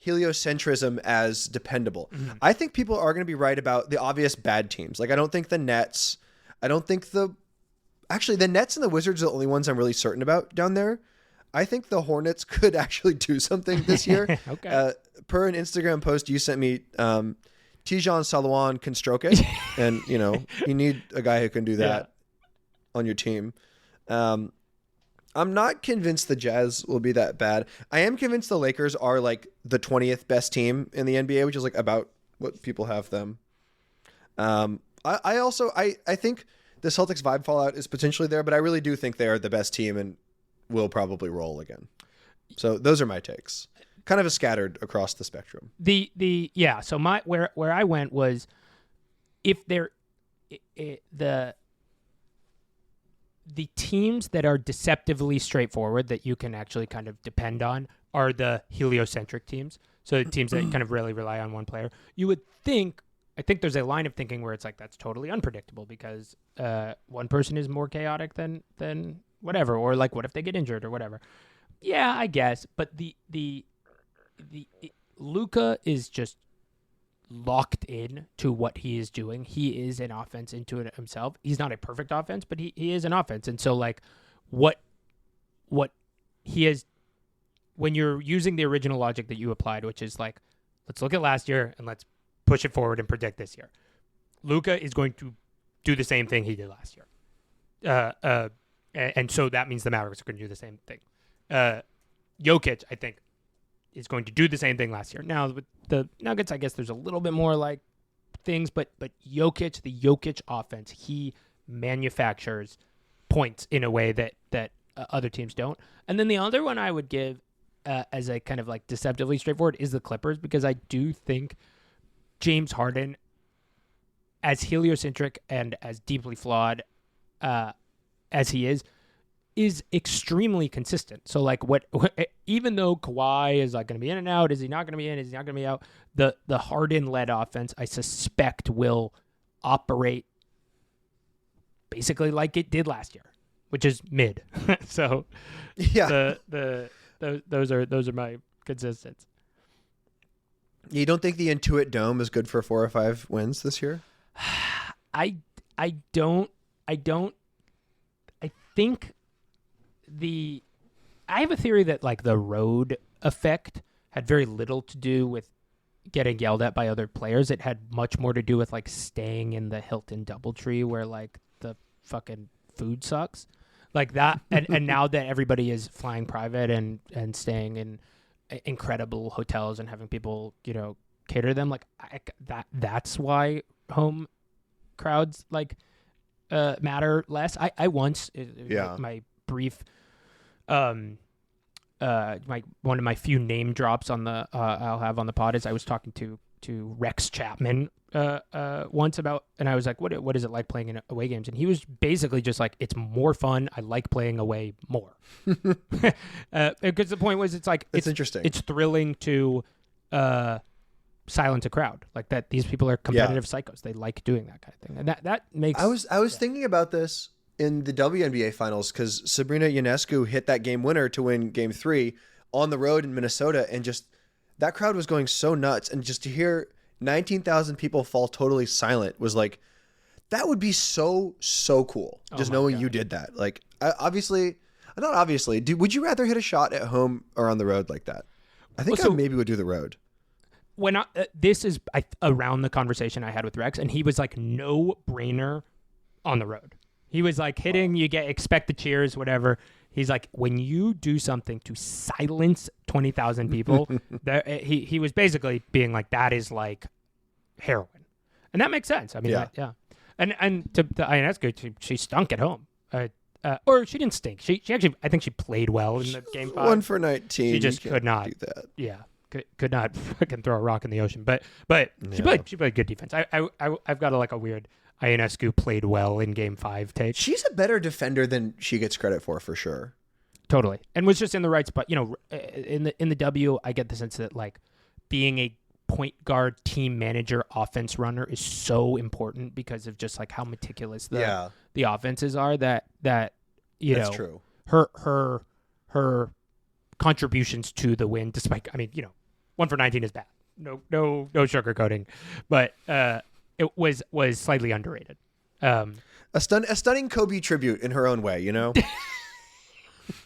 heliocentrism as dependable. Mm-hmm. I think people are going to be right about the obvious bad teams. Like I don't think the Nets. I don't think the Nets and the Wizards are the only ones I'm really certain about down there. I think the Hornets could actually do something this year. Okay. Per an Instagram post you sent me, Tijan Salawan can stroke it, and you need a guy who can do that on your team. I'm not convinced the Jazz will be that bad. I am convinced the Lakers are like the 20th best team in the NBA, which is like about what people have them. I think the Celtics vibe fallout is potentially there, but I really do think they are the best team and will probably roll again. So those are my takes. Kind of a scattered across the spectrum. So my where I went was, if they're the teams that are deceptively straightforward that you can actually kind of depend on are the heliocentric teams. So the teams that kind of really rely on one player. You would think, I think there's a line of thinking where it's like that's totally unpredictable because one person is more chaotic than whatever, or like what if they get injured or whatever. Yeah, I guess, but the Luka is just locked in to what he is doing. He is an offense into it himself. He's not a perfect offense, but he is an offense. And so like what he is, when you're using the original logic that you applied, which is like, let's look at last year and let's push it forward and predict this year. Luka is going to do the same thing he did last year. And so that means the Mavericks are going to do the same thing. Jokic, I think, is going to do the same thing last year. Now, with the Nuggets, I guess there's a little bit more like things, but Jokic, the Jokic offense, he manufactures points in a way that other teams don't. And then the other one I would give as a kind of like deceptively straightforward is the Clippers, because I do think James Harden, as heliocentric and as deeply flawed as he is extremely consistent. So like what even though Kawhi is like going to be in and out, is he not going to be in, is he not going to be out, the Harden-led offense, I suspect, will operate basically like it did last year, which is mid. So yeah, those are my consistents. You don't think the Intuit Dome is good for 4 or 5 wins this year? I don't. I think I have a theory that like the road effect had very little to do with getting yelled at by other players. It had much more to do with like staying in the Hilton DoubleTree where like the fucking food sucks. Like that, and now that everybody is flying private and staying in incredible hotels and having people, cater them, like that's why home crowds like matter less. I once, my brief, one of my few name drops on the I'll have on the pod is I was talking to Rex Chapman once about, and I was like, what is it like playing in away games? And he was basically just like, it's more fun. I like playing away more. Because the point was, it's like, it's interesting. It's thrilling to silence a crowd like that. These people are competitive psychos. They like doing that kind of thing. And that makes, I was thinking about this in the WNBA finals because Sabrina Ionescu hit that game winner to win game 3 on the road in Minnesota. And just that crowd was going so nuts. And just to hear 19,000 people fall totally silent was like, that would be so cool. Just knowing you did that. Like, would you rather hit a shot at home or on the road like that? I think I maybe would do the road. When this is around the conversation I had with Rex, and he was like, no brainer on the road. He was like hitting, expect the cheers, whatever. He's like, when you do something to silence 20,000 people, he was basically being like, that is like heroin. And that makes sense. I mean, yeah. And to Ionescu, she stunk at home. Or she didn't stink. She actually, I think she played well in the game 5. 1 for 19. She just could not do that. Yeah. Could not fucking throw a rock in the ocean. But she played good defense. I've got a weird Ionescu played well in game 5 take. She's a better defender than she gets credit for sure. Totally. And was just in the right spot. In the W, I get the sense that like being a point guard, team manager, offense runner is so important because of just like how meticulous the offenses are that That's true. Her contributions to the win, despite 1 for 19 is bad. No sugarcoating. But it was slightly underrated. A stunning Kobe tribute in her own way,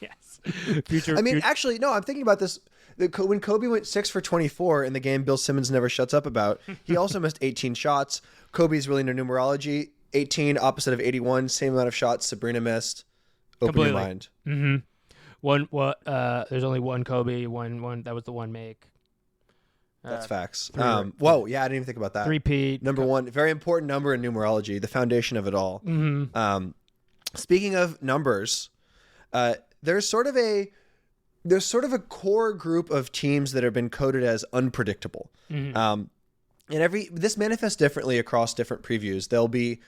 Yes. Actually, no, I'm thinking about this. When Kobe went 6 for 24 in the game Bill Simmons never shuts up about, he also missed 18 shots. Kobe's really into numerology. 18 opposite of 81, same amount of shots Sabrina missed. Open your mind. Mm-hmm. There's only one Kobe, one that was the one make. That's facts. Whoa, yeah, I didn't even think about that. 3P. Number 1, very important number in numerology, the foundation of it all. Mm-hmm. Speaking of numbers, there's sort of a core group of teams that have been coded as unpredictable. Mm-hmm. And this manifests differently across different previews. They'll be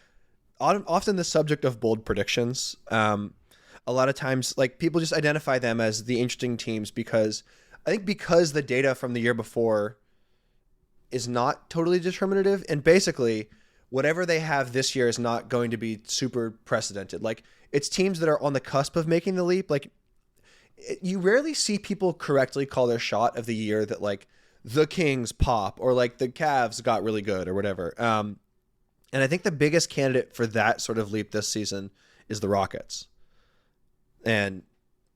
often the subject of bold predictions. A lot of times, like, people just identify them as the interesting teams because the data from the year before is not totally determinative, and basically whatever they have this year is not going to be super precedented. Like, it's teams that are on the cusp of making the leap. Like, you rarely see people correctly call their shot of the year that like the Kings pop or like the Cavs got really good or whatever. And I think the biggest candidate for that sort of leap this season is the Rockets. And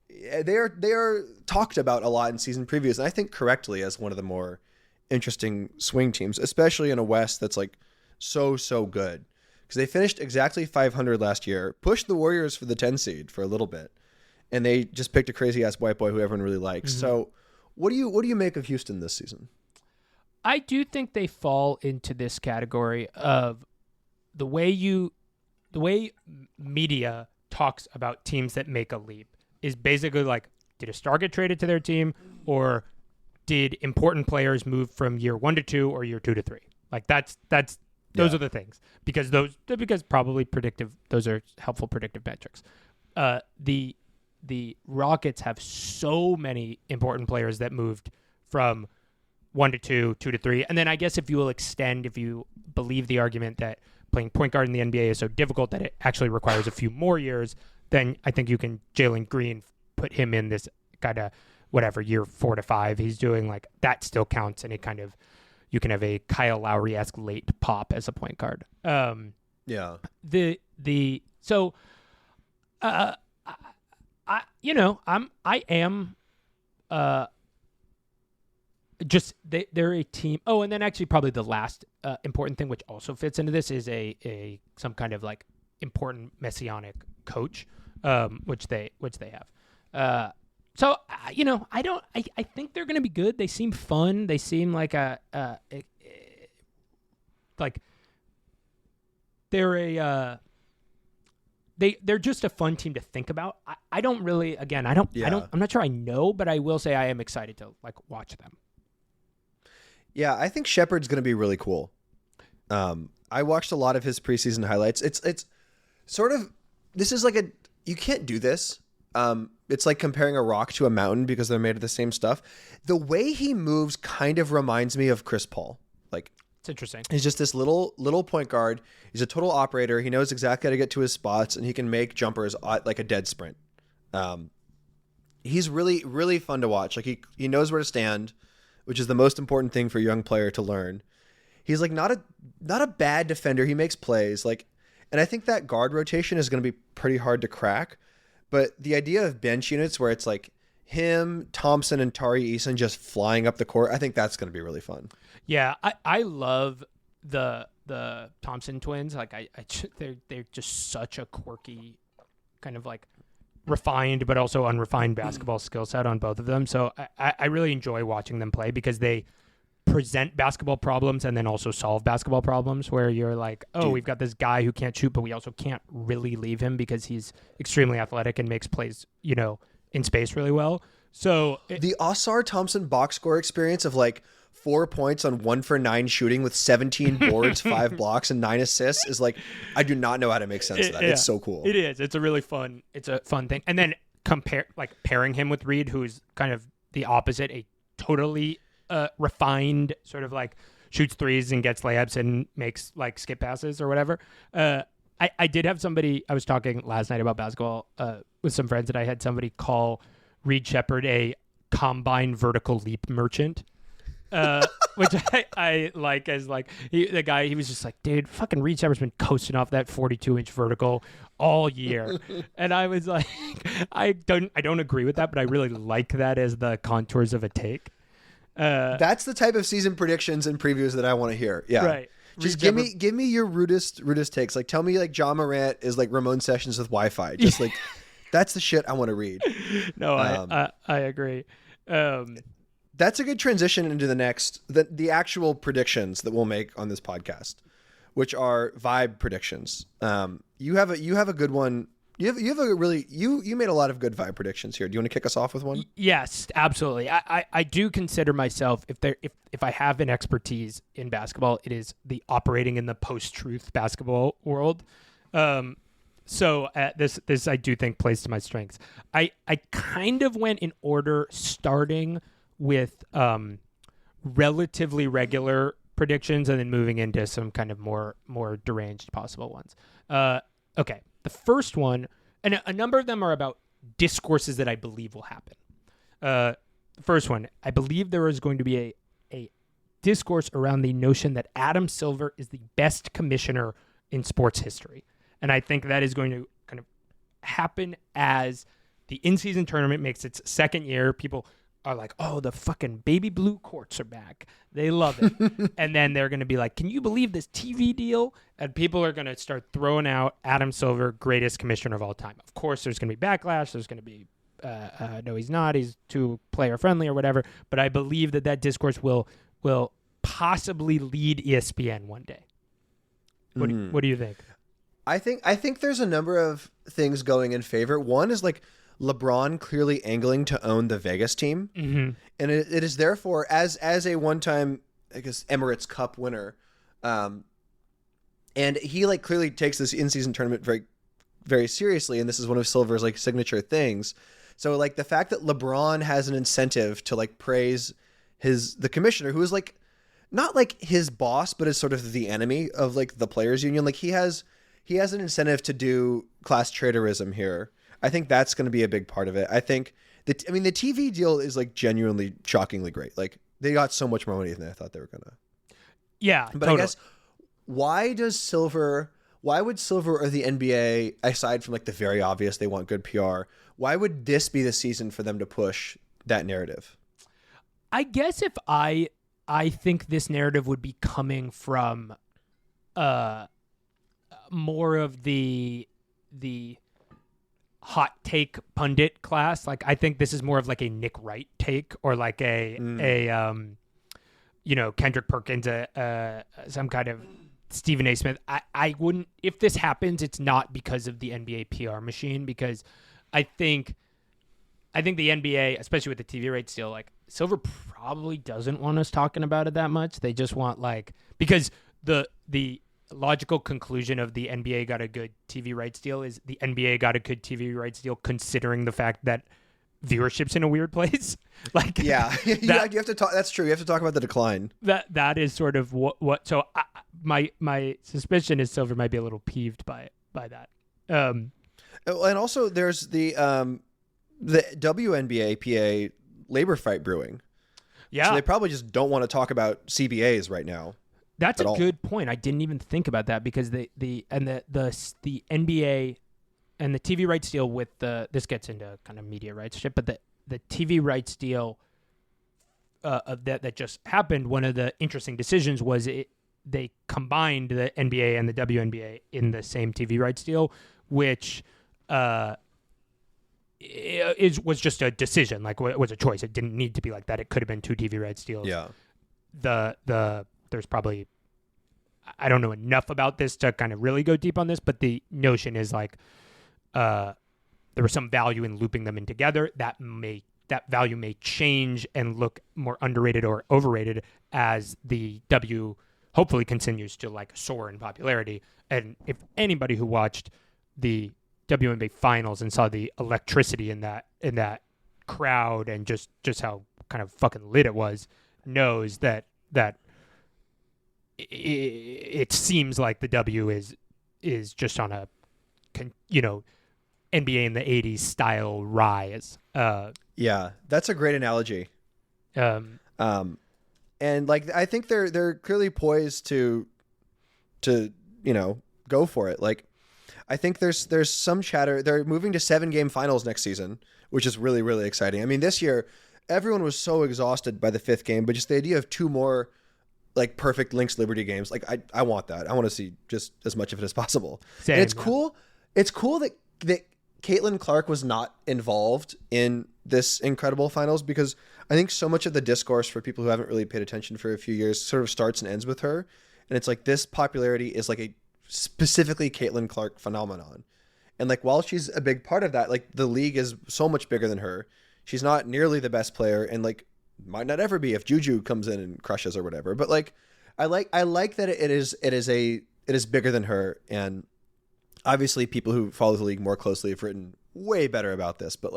they are talked about a lot in season previews, and I think correctly, as one of the more interesting swing teams, especially in a West that's like so good. Because they finished exactly 500 last year, pushed the Warriors for the 10 seed for a little bit, and they just picked a crazy ass white boy who everyone really likes. Mm-hmm. So what do you make of Houston this season? I do think they fall into this category of the way media talks about teams that make a leap is basically like, did a star get traded to their team, or did important players move from year 1 to 2 or year 2 to 3? Like those are the things, because probably those are helpful predictive metrics. The Rockets have so many important players that moved from 1 to 2, 2 to 3. And then I guess if you believe the argument that playing point guard in the NBA is so difficult that it actually requires a few more years, then I think you can Jalen Green, put him in this kind of whatever year 4 to 5 he's doing, like that still counts, and it kind of you can have a Kyle Lowry-esque late pop as a point guard. Yeah. So I am just they're a team. Oh, and then actually probably the last important thing which also fits into this is a some kind of like important messianic coach, which they have. So I think they're going to be good. They seem fun. They seem like they're just a fun team to think about. I'm not sure I know, but I will say I am excited to like watch them. Yeah, I think Shepard's going to be really cool. I watched a lot of his preseason highlights. It's sort of, this is like you can't do this. It's like comparing a rock to a mountain because they're made of the same stuff. The way he moves kind of reminds me of Chris Paul. Like, it's interesting. He's just this little point guard. He's a total operator. He knows exactly how to get to his spots, and he can make jumpers at like a dead sprint. He's really, really fun to watch. Like he knows where to stand, which is the most important thing for a young player to learn. He's like not a bad defender. He makes plays. Like, and I think that guard rotation is going to be pretty hard to crack. But the idea of bench units where it's like him, Thompson, and Tari Eason just flying up the court, I think that's going to be really fun. Yeah, I love the Thompson twins. Like they're just such a quirky, kind of like refined but also unrefined basketball skill set on both of them. So I really enjoy watching them play because they present basketball problems and then also solve basketball problems where you're like, oh, we've got this guy who can't shoot, but we also can't really leave him because he's extremely athletic and makes plays, in space really well. So the Osar Thompson box score experience of like 4 points on 1 for 9 shooting with 17 boards, 5 blocks, and 9 assists is like, I do not know how to make sense of that. It's so cool. It is. It's a fun thing. And then pairing him with Reed, who's kind of the opposite, a totally refined sort of like shoots threes and gets layups and makes like skip passes or whatever. I did have somebody, I was talking last night about basketball with some friends, and I had somebody call Reed Shepherd a combine vertical leap merchant. Which I like as like the guy, he was just like, dude, fucking Reed Shepherd's been coasting off that 42-inch vertical all year. And I was like, I don't agree with that, but I really like that as the contours of a take. That's the type of season predictions and previews that I want to hear. Yeah. Right. Just give me your rudest takes. Like tell me like John Morant is like Ramon Sessions with Wi-Fi. Just like that's the shit I want to read. No, I agree. That's a good transition into the actual predictions that we'll make on this podcast, which are vibe predictions. You have a good one. You made a lot of good vibe predictions here. Do you want to kick us off with one? Yes, absolutely. I do consider myself, if I have an expertise in basketball, it is the operating in the post-truth basketball world. So this I do think plays to my strengths. I kind of went in order, starting with relatively regular predictions and then moving into some kind of more deranged possible ones. Okay. The first one, and a number of them are about discourses that I believe will happen. The first one, I believe there is going to be a discourse around the notion that Adam Silver is the best commissioner in sports history. And I think that is going to kind of happen as the in-season tournament makes its second year. People are like, oh, the fucking baby blue courts are back. They love it. And then they're going to be like, can you believe this TV deal? And people are going to start throwing out Adam Silver, greatest commissioner of all time. Of course, there's going to be backlash. There's going to be, no, he's not. He's too player friendly or whatever. But I believe that discourse will possibly lead ESPN one day. What do you think? I think there's a number of things going in favor. One is like LeBron clearly angling to own the Vegas team. Mm-hmm. And it is therefore, as a one-time, I guess, Emirates Cup winner, and he like clearly takes this in-season tournament very, very seriously, and this is one of Silver's like signature things. So like the fact that LeBron has an incentive to like praise the commissioner, who is like not like his boss, but is sort of the enemy of like the players union. Like he has an incentive to do class traitorism here. I think that's going to be a big part of it. I think the TV deal is like genuinely shockingly great. Like they got so much more money than I thought they were going to. Yeah, But totally. I guess why would Silver or the NBA, aside from like the very obvious they want good PR, why would this be the season for them to push that narrative? I guess if I think this narrative would be coming from more of the hot take pundit class. Like I think this is more of like a Nick Wright take, or like a Kendrick Perkins, some kind of Stephen A. Smith. I wouldn't, if this happens, it's not because of the NBA PR machine, because I think the NBA, especially with the TV rights deal, like Silver probably doesn't want us talking about it that much. They just want because the logical conclusion of the NBA got a good TV rights deal is the NBA got a good TV rights deal considering the fact that viewership's in a weird place. You have to talk. That's true. You have to talk about the decline. That is sort of what. So my suspicion is Silver might be a little peeved by that. And also there's the WNBA PA labor fight brewing. Yeah. So they probably just don't want to talk about CBAs right now. That's a good point. I didn't even think about that, because the NBA and the TV rights deal with this gets into kind of media rights shit, but the TV rights deal of that just happened. One of the interesting decisions was they combined the NBA and the WNBA in the same TV rights deal, which was just a decision, like it was a choice. It didn't need to be like that. It could have been two TV rights deals. Yeah. There's probably, I don't know enough about this to kind of really go deep on this, but the notion is there was some value in looping them in together. That value may change and look more underrated or overrated as the W hopefully continues to soar in popularity. And if anybody who watched the WNBA finals and saw the electricity in that crowd and just how kind of fucking lit it was, knows that it seems like the W is just on a NBA in the 80s style rise. Yeah, that's a great analogy. And I think they're clearly poised to go for it. I think there's some chatter. They're moving to 7-game finals next season, which is really, really exciting. I mean, this year everyone was so exhausted by the 5th game, but just the idea of 2 more perfect Lynx Liberty games, I want that. I want to see just as much of it as possible. Same, and it's yeah. cool. It's cool that Caitlin Clark was not involved in this incredible finals, because I think so much of the discourse for people who haven't really paid attention for a few years sort of starts and ends with her. And it's this popularity is a specifically Caitlin Clark phenomenon. And while she's a big part of that, the league is so much bigger than her. She's not nearly the best player, and might not ever be if Juju comes in and crushes or whatever. But I like that it is bigger than her. And obviously people who follow the league more closely have written way better about this, but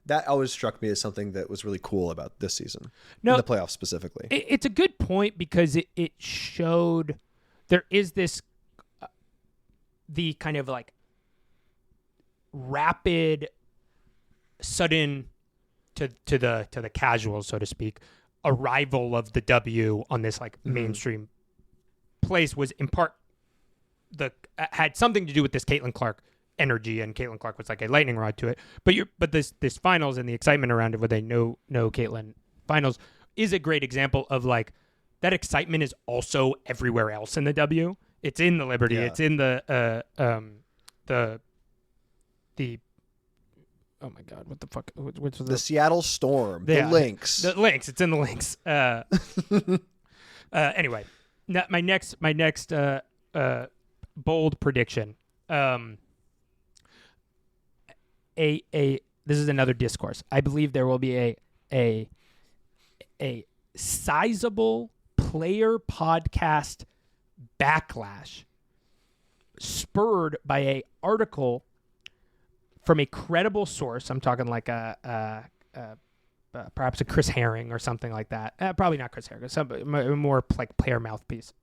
that always struck me as something that was really cool about this season. In the playoffs specifically. It's a good point, because it showed there is this the kind of rapid, sudden to the casuals, so to speak, arrival of the W on this mainstream place was in part had something to do with this Caitlin Clark energy, and Caitlin Clark was like a lightning rod to it. But this finals and the excitement around it with a no Caitlin finals is a great example of that excitement is also everywhere else in the W. It's in the Liberty. Yeah. It's in the oh my God, what the fuck? What's the Seattle Storm, the Lynx. The Lynx. It's in the Lynx. Anyway, my next bold prediction. This is another discourse. I believe there will be a sizable player podcast backlash spurred by a article from a credible source. I'm talking perhaps a Chris Herring or something like that. Probably not Chris Herring. Some more player mouthpiece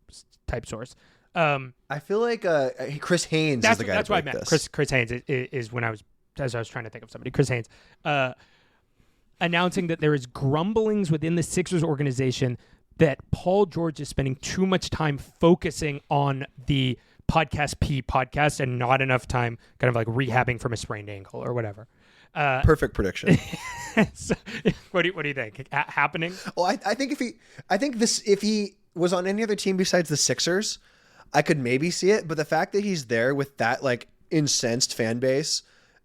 type source. I feel like Chris Haynes is the guy. That's what I meant. This. Chris Haynes is when I was trying to think of somebody. Chris Haynes announcing that there is grumblings within the Sixers organization that Paul George is spending too much time focusing on the podcast and not enough time kind of like rehabbing from a sprained ankle or whatever. Perfect prediction. So, what do you think happening? Well, I think if he was on any other team besides the Sixers, I could maybe see it. But the fact that he's there with that like incensed fan base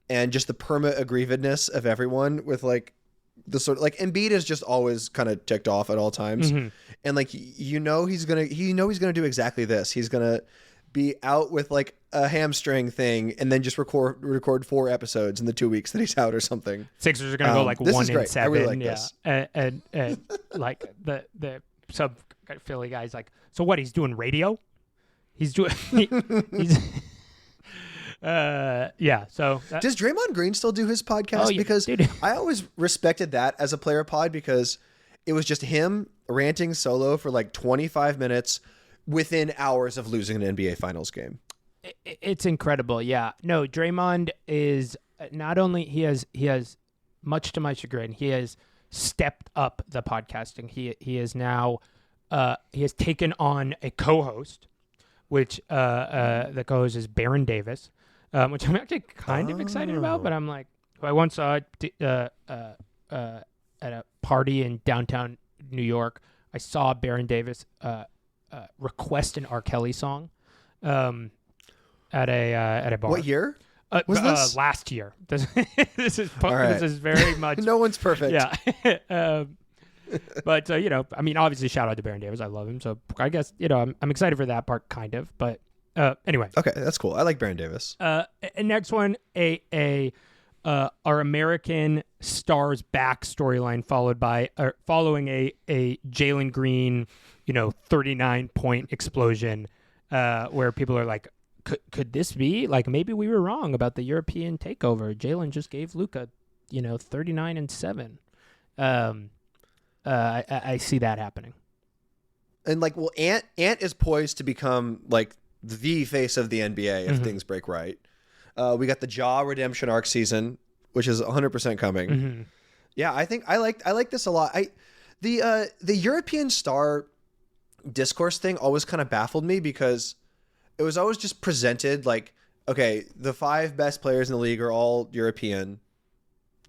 and just the aggrievedness of everyone with like the sort of like Embiid is just always kind of ticked off at all times. Mm-hmm. And like, he's going to do exactly this. He's going to be out with like a hamstring thing and then just record 4 episodes in the 2 weeks that he's out or something. Sixers are going to go like 1-7. I really like this. And like the sub Philly guys like, so what? He's doing radio. He's doing. He's. Yeah. So does Draymond Green still do his podcast? Oh, yeah, because dude. I always respected that as a player pod because it was just him ranting solo for like 25 minutes within hours of losing an NBA Finals game. It's incredible. Yeah. No, Draymond is not only he has much to my chagrin, he has stepped up the podcasting. He is now he has taken on a co-host, which the co-host is Baron Davis, which I'm actually kind of excited about. But I'm like, I once saw at a party in downtown New York. I saw Baron Davis request an R. Kelly song at a bar. What year was this? Last year. This is right. This is very much no one's perfect. Yeah. But you know, I mean, obviously, shout out to Baron Davis. I love him, so I guess you know I'm excited for that part, kind of. But anyway. Okay, that's cool. I like Baron Davis. Next one, our American Stars back storyline following a Jalen Green, 39-point explosion, where people are like, could this be like maybe we were wrong about the European takeover? Jalen just gave Luka, 39 and 7. I see that happening. And like, well, Ant is poised to become like the face of the NBA if things break right. We got the Ja redemption arc season, which is 100% coming. Mm-hmm. Yeah, I think I like this a lot. The European star discourse thing always kind of baffled me because it was always just presented like, okay, the 5 best players in the league are all European.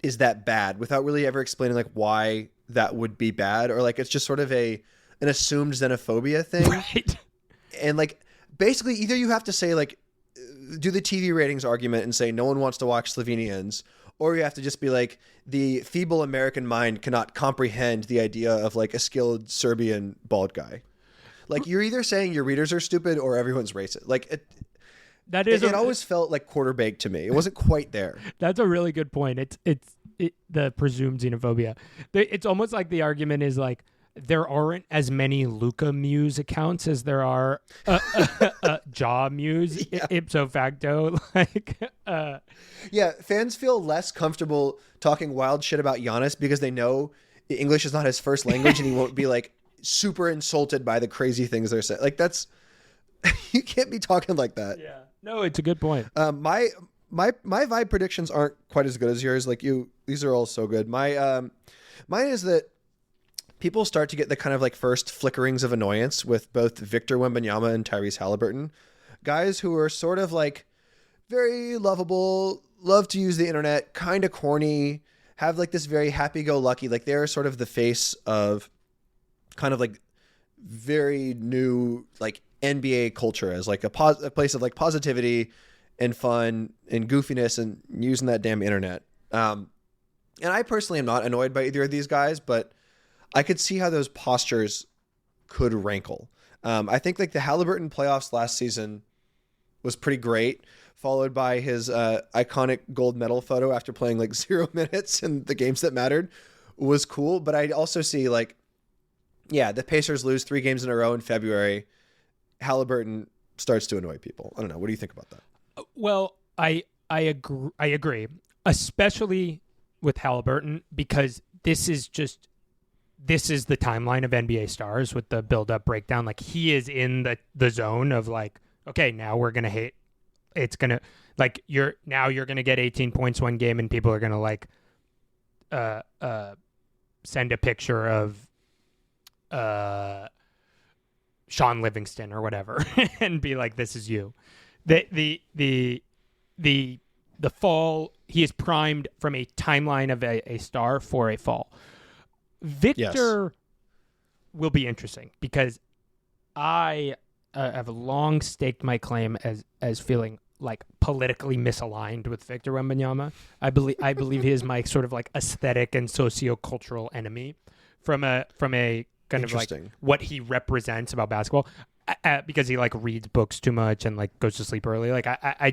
Is that bad? Without really ever explaining like why that would be bad, or like it's just sort of an assumed xenophobia thing. Right. And like basically either you have to say like do the TV ratings argument and say no one wants to watch Slovenians, or you have to just be like the feeble American mind cannot comprehend the idea of like a skilled Serbian bald guy. Like you're either saying your readers are stupid or everyone's racist. Like it always felt like quarter baked to me. It wasn't quite there. That's a really good point. It's the presumed xenophobia. It's almost like the argument is like there aren't as many Luka Muse accounts as there are Ja Muse ipso facto. Like, yeah, fans feel less comfortable talking wild shit about Giannis because they know English is not his first language and he won't be like super insulted by the crazy things they're saying. Like that's you can't be talking like that. Yeah, no, it's a good point. My vibe predictions aren't quite as good as yours. Like these are all so good. Mine is that people start to get the kind of like first flickerings of annoyance with both Victor Wembanyama and Tyrese Halliburton, guys who are sort of like very lovable, love to use the internet, kind of corny, have like this very happy-go-lucky, like they're sort of the face of kind of like very new like NBA culture as like a place of like positivity and fun and goofiness and using that damn internet. And I personally am not annoyed by either of these guys, but I could see how those postures could rankle. I think like the Halliburton playoffs last season was pretty great, followed by his iconic gold medal photo after playing like 0 minutes in the games that mattered was cool. But I also see like, yeah, the Pacers lose 3 games in a row in February. Halliburton starts to annoy people. I don't know. What do you think about that? Well, I agree, especially with Halliburton, because this is the timeline of NBA stars with the build-up breakdown. Like he is in the zone of like, okay, now we're gonna hate. It's gonna like you're gonna get 18 points one game, and people are gonna like send a picture of Sean Livingston or whatever and be like, this is you. The fall, he is primed from a timeline of a star for a fall. Victor will be interesting because I have long staked my claim as feeling like politically misaligned with Victor Wembanyama. I believe he is my sort of like aesthetic and sociocultural enemy from a kind of like what he represents about basketball, because he like reads books too much and like goes to sleep early. Like I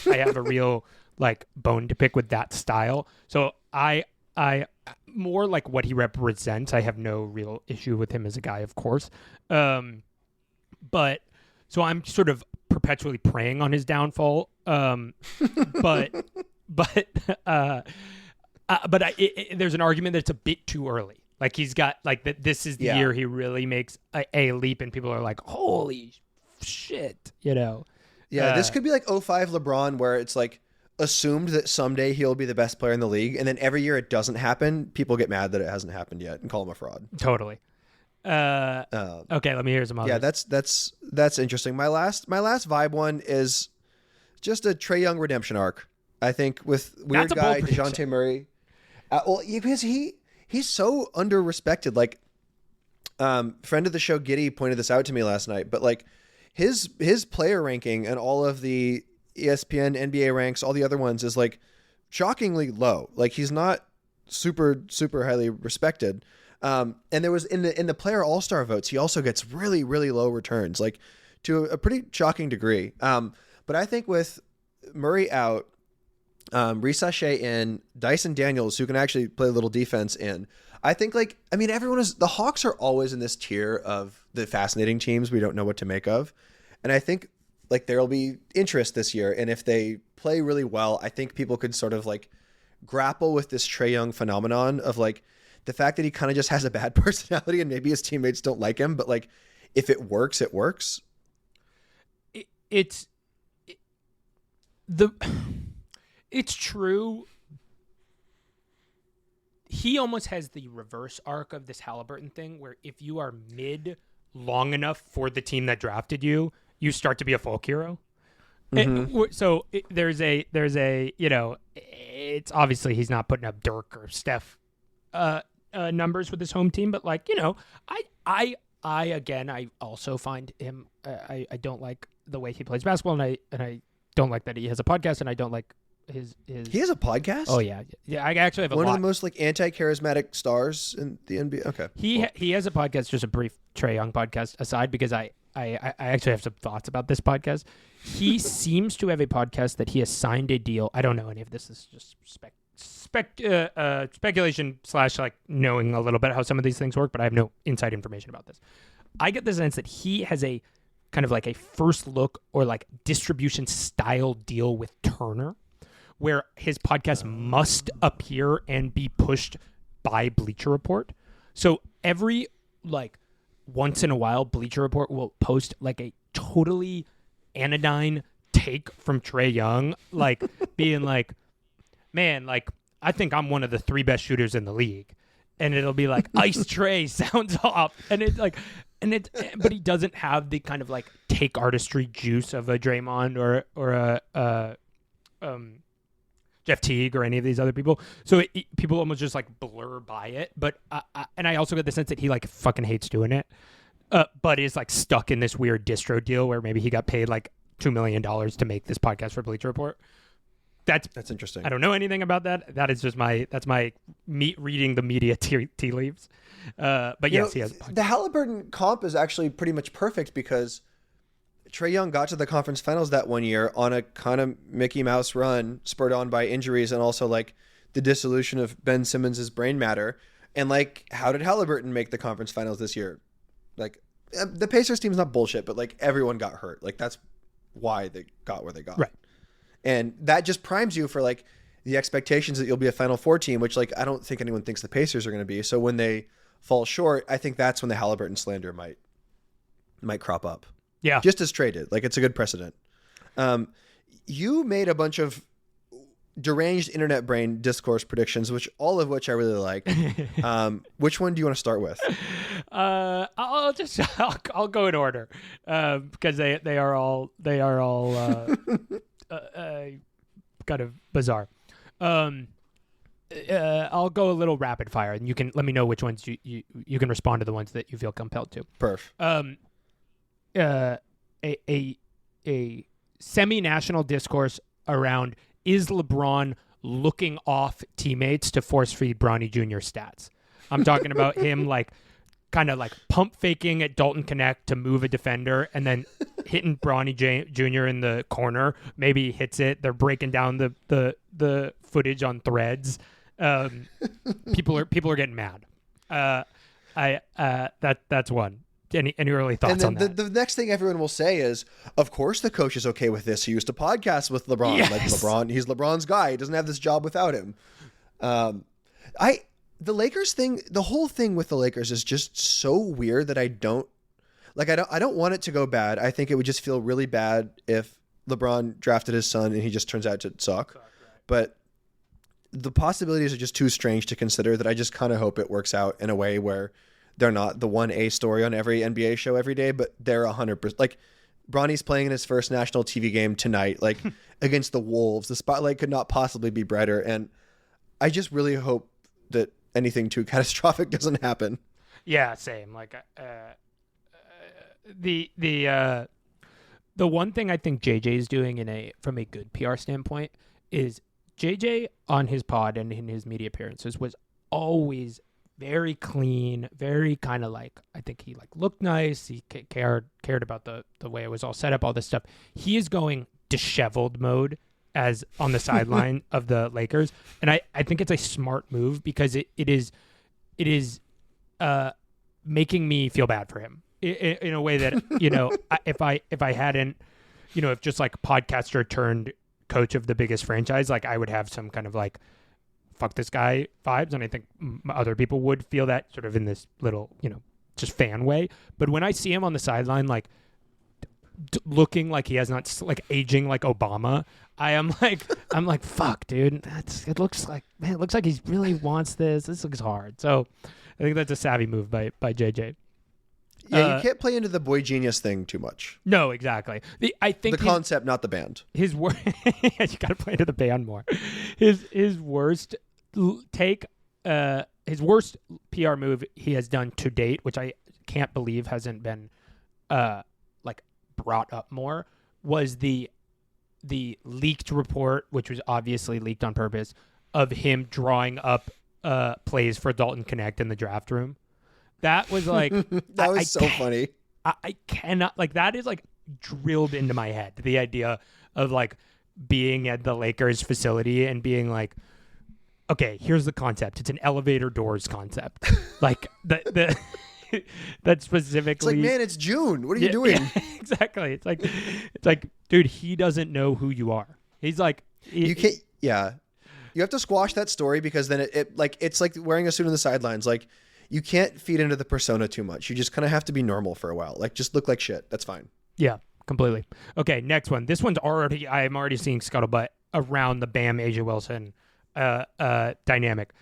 have a real like bone to pick with that style. So I more like what he represents. I have no real issue with him as a guy, of course. But so I'm sort of perpetually preying on his downfall. But there's an argument that it's a bit too early. Like he's got like that. This is the year he really makes a leap, and people are like, "Holy shit!" You know. Yeah, this could be like 05 LeBron, where it's like assumed that someday he'll be the best player in the league, and then every year it doesn't happen. People get mad that it hasn't happened yet and call him a fraud. Totally. Okay, let me hear some others. Yeah, that's interesting. My last vibe one is just a Trae Young redemption arc. I think with weird guy DeJounte Murray. Well, because he's so under-respected. Like, friend of the show Giddy pointed this out to me last night. But like his player ranking and all of the ESPN NBA ranks, all the other ones, is like shockingly low. Like he's not super highly respected. And there was in the player all-star votes, he also gets really, really low returns, like to a pretty shocking degree. But I think with Murray out, Reece Shea in, Dyson Daniels, who can actually play a little defense in, I think the Hawks are always in this tier of the fascinating teams we don't know what to make of. And I think like there'll be interest this year. And if they play really well, I think people could sort of like grapple with this Trae Young phenomenon of like, the fact that he kind of just has a bad personality and maybe his teammates don't like him, but like if it works, it works. It's true. He almost has the reverse arc of this Halliburton thing, where if you are mid long enough for the team that drafted you, you start to be a folk hero. Mm-hmm. There's a it's obviously he's not putting up Dirk or Steph numbers with his home team, but like, I also find him, I don't like the way he plays basketball, and I don't like that he has a podcast, and I don't like his He has a podcast? Oh yeah. I actually have one of the most like anti-charismatic stars in the NBA. Okay. He has a podcast, just a brief Trae Young podcast aside, because I actually have some thoughts about this podcast. He seems to have a podcast that he has signed a deal. I don't know any of this. This is just speculation / like knowing a little bit how some of these things work, but I have no inside information about this. I get the sense that he has a kind of like a first look or like distribution style deal with Turner, where his podcast must appear and be pushed by Bleacher Report. So every like once in a while, Bleacher Report will post like a totally anodyne take from Trae Young, like being like, man, like I think I'm one of the 3 best shooters in the league. And it'll be like Ice Trae sounds off. And it's like, but he doesn't have the kind of like take artistry juice of a Draymond or a Jeff Teague or any of these other people. So people almost just like blur by it. But and I also get the sense that he like fucking hates doing it, but is like stuck in this weird distro deal where maybe he got paid like $2 million to make this podcast for Bleacher Report. That's interesting. I don't know anything about that. That is just my reading the media tea leaves. But yes, he has a podcast. The Halliburton comp is actually pretty much perfect because Trae Young got to the conference finals that one year on a kind of Mickey Mouse run, spurred on by injuries and also like the dissolution of Ben Simmons' brain matter. And like, how did Halliburton make the conference finals this year? Like, the Pacers team's not bullshit, but like everyone got hurt. Like that's why they got where they got. Right. And that just primes you for like the expectations that you'll be a Final Four team, which like I don't think anyone thinks the Pacers are going to be. So when they fall short, I think that's when the Halliburton slander might crop up. Yeah. Just as traded. Like it's a good precedent. You made a bunch of deranged internet brain discourse predictions, all of which I really like. Which one do you want to start with? I'll go in order because they are all kind of bizarre. I'll go a little rapid fire, and you can let me know which ones you can respond to the ones that you feel compelled to. Perf. A semi-national discourse around, is LeBron looking off teammates to force feed Bronny Jr. stats? I'm talking about him kind of pump faking at Dalton Connect to move a defender and then hitting Bronny Jr. in the corner. Maybe he hits it. They're breaking down the footage on threads. People are getting mad. That's one. Any early thoughts on that? The next thing everyone will say is, of course the coach is okay with this. He used to podcast with LeBron. Yes. Like LeBron, he's LeBron's guy. He doesn't have this job without him. The Lakers thing, the whole thing with the Lakers is just so weird that I don't want it to go bad. I think it would just feel really bad if LeBron drafted his son and he just turns out to suck. Right. But the possibilities are just too strange to consider that I just kind of hope it works out in a way where they're not the 1A story on every NBA show every day, but they're 100%. Like, Bronny's playing in his first national TV game tonight, against the Wolves. The spotlight could not possibly be brighter. And I just really hope that anything too catastrophic doesn't happen. Yeah, same. The one thing I think JJ is doing from a good PR standpoint is JJ on his pod and in his media appearances was always very clean, very kind of I think he looked nice. He cared about the way it was all set up, all this stuff. He is going disheveled mode as on the sideline of the Lakers. And I think it's a smart move because it is making me feel bad for him in a way that, if I hadn't, if just podcaster turned coach of the biggest franchise, I would have some kind of fuck this guy vibes. And I think other people would feel that sort of in this little, just fan way. But when I see him on the sideline, looking like he has not aging like Obama, I'm like, fuck, dude. It looks like he really wants this. This looks hard. So I think that's a savvy move by JJ. Yeah, you can't play into the boy genius thing too much. No, exactly. I think the concept, not the band. His you got to play into the band more. His worst his worst PR move he has done to date, which I can't believe hasn't been brought up more, was the leaked report, which was obviously leaked on purpose, of him drawing up plays for Dalton Connect in the draft room. That was that was so funny. I cannot that is drilled into my head. The idea of being at the Lakers facility and being okay, here's the concept. It's an elevator doors concept. the that specifically. It's man, it's June. What are you doing? Yeah, exactly. It's dude, he doesn't know who you are. He's you can't. Yeah, you have to squash that story because then it's like wearing a suit on the sidelines. You can't feed into the persona too much. You just kind of have to be normal for a while. Just look like shit. That's fine. Yeah, completely. Okay, next one. This one's I'm already seeing scuttlebutt around the Bam Asia Wilson dynamic.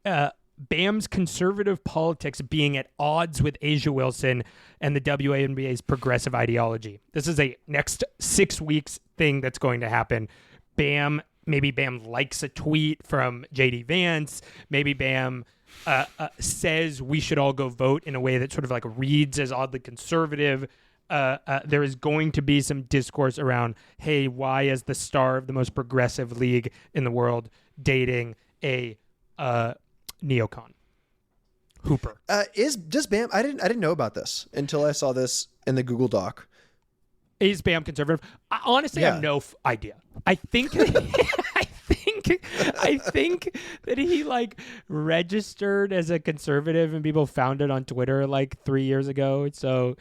Bam's conservative politics being at odds with Asia Wilson and the WNBA's progressive ideology. This is a next 6 weeks thing that's going to happen. Maybe Bam likes a tweet from JD Vance. Maybe Bam says we should all go vote in a way that sort of reads as oddly conservative. There is going to be some discourse around, hey, why is the star of the most progressive league in the world dating a neocon hooper? Does Bam? I didn't know about this until I saw this in the Google Doc. Is Bam conservative? I honestly have no idea. I think I think that he registered as a conservative and people found it on Twitter 3 years ago. So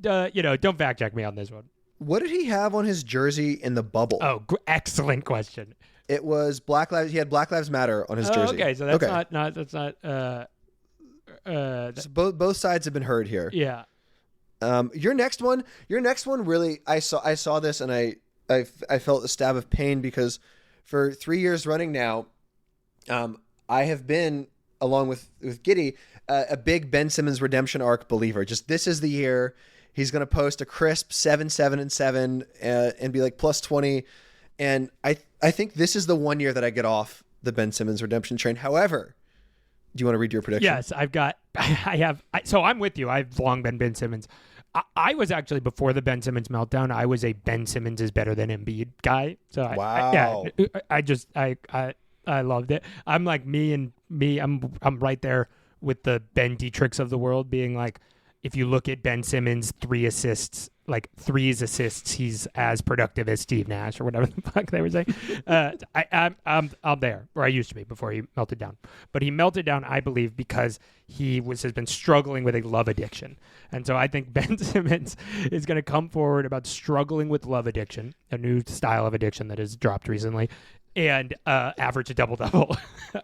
don't fact check me on this one. What did he have on his jersey in the bubble? Oh, excellent question. It was Black Lives. He had Black Lives Matter on his jersey. Okay, so that's not. So both sides have been heard here. Yeah. Your next one really. I saw this and I felt a stab of pain because for 3 years running now, I have been, along with Giddy, a big Ben Simmons redemption arc believer. Just this is the year he's going to post a crisp 7-7-7 and be like plus 20. And I think this is the one year that I get off the Ben Simmons redemption train. However, do you want to read your prediction? Yes, so I'm with you. I've long been Ben Simmons. I was actually, before the Ben Simmons meltdown, I was a Ben Simmons is better than Embiid guy. So wow. I loved it. I'm like me. I'm right there with the Ben Dietrichs of the world, being like, if you look at Ben Simmons, 3 assists, like 3 assists, he's as productive as Steve Nash or whatever the fuck they were saying. I'm there, or I used to be before he melted down. But he melted down, I believe, because he has been struggling with a love addiction. And so I think Ben Simmons is going to come forward about struggling with love addiction, a new style of addiction that has dropped recently, and average a double-double.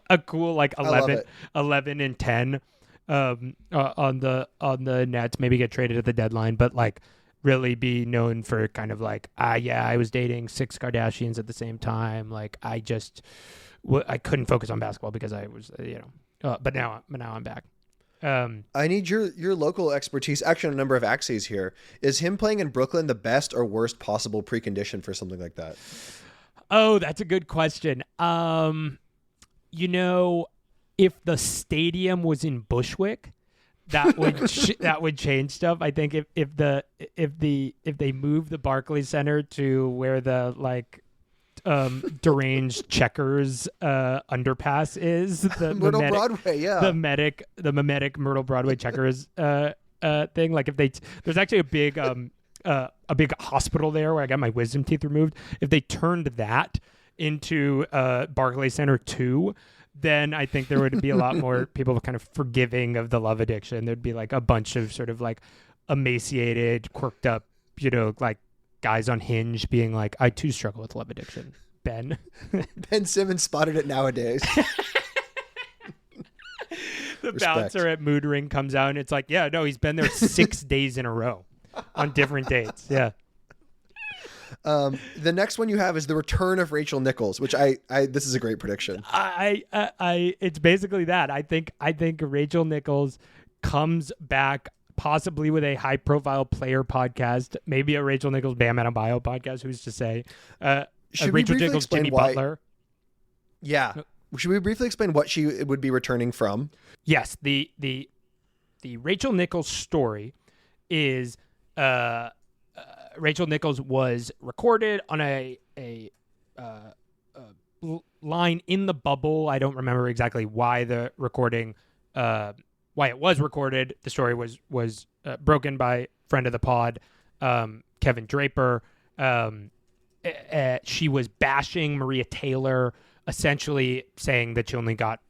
A cool like 11 and 10 on the Nets, maybe get traded at the deadline, but like really be known for kind of like, I was dating 6 Kardashians at the same time. Like I couldn't focus on basketball because I was, but now I'm back. I need your local expertise. Actually, on a number of axes here. Is him playing in Brooklyn the best or worst possible precondition for something like that? Oh, that's a good question. If the stadium was in Bushwick, that would that would change stuff. I think if they move the Barclays Center to where the like deranged Checkers underpass is, the Myrtle Broadway, yeah, the mimetic Myrtle Broadway Checkers thing. Like if there's actually a big hospital there where I got my wisdom teeth removed. If they turned that into Barclays Center 2, then I think there would be a lot more people kind of forgiving of the love addiction. There'd be like a bunch of sort of like emaciated, quirked up, like guys on Hinge being like, I too struggle with love addiction. Ben. Ben Simmons spotted it nowadays. The bouncer at Mood Ring comes out and it's like, yeah, no, he's been there 6 days in a row on different dates. Yeah. The next one you have is the return of Rachel Nichols, which this is a great prediction. It's basically that. I think Rachel Nichols comes back possibly with a high profile player podcast, maybe a Rachel Nichols Bam Adebayo podcast. Who's to say? Rachel Nichols, Jimmy Butler. Yeah. Should we briefly explain what she would be returning from? Yes. The Rachel Nichols story is, Rachel Nichols was recorded on a line in the bubble. I don't remember exactly why the recording, why it was recorded. The story was broken by friend of the pod, Kevin Draper. She was bashing Maria Taylor, essentially saying that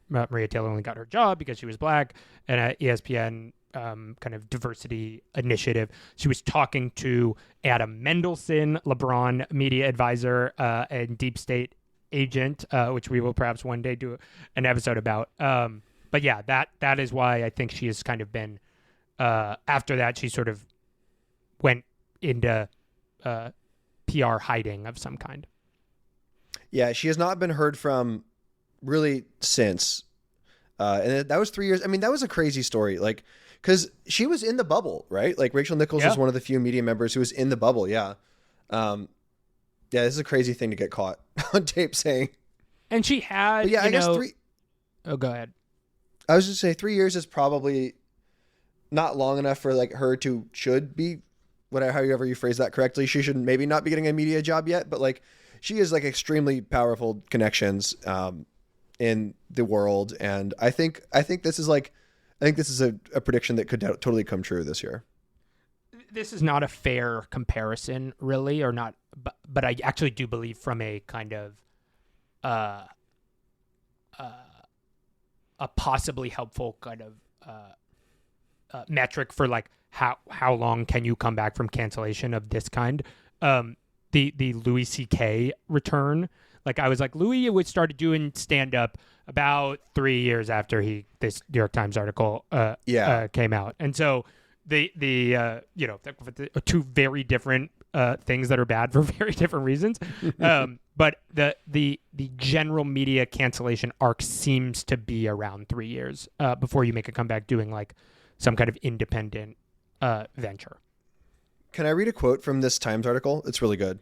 Maria Taylor only got her job because she was black, and ESPN kind of diversity initiative. She was talking to Adam Mendelsohn, LeBron media advisor and deep state agent, which we will perhaps one day do an episode about. But yeah, that is why I think she has kind of been, after that, she sort of went into PR hiding of some kind. Yeah, she has not been heard from really since. And that was 3 years. I mean, that was a crazy story. Like, because she was in the bubble, right? Like Rachel Nichols was one of the few media members who was in the bubble. Yeah. Yeah, this is a crazy thing to get caught on tape saying. And she had, but yeah, I guess 3. Oh, go ahead. I was just say 3 years is probably not long enough for like her should be, whatever, however you phrase that correctly. She should maybe not be getting a media job yet, but like she has like extremely powerful connections in the world. And I think this is a prediction that could totally come true this year. This is not a fair comparison, really, or not, but I actually do believe from a kind of a possibly helpful kind of metric for like how long can you come back from cancellation of this kind. The Louis C.K. return. Like I was like, Louis would started doing stand up about 3 years after this New York Times article came out, and so the two very different things that are bad for very different reasons. But the general media cancellation arc seems to be around 3 years before you make a comeback doing like some kind of independent venture. Can I read a quote from this Times article? It's really good.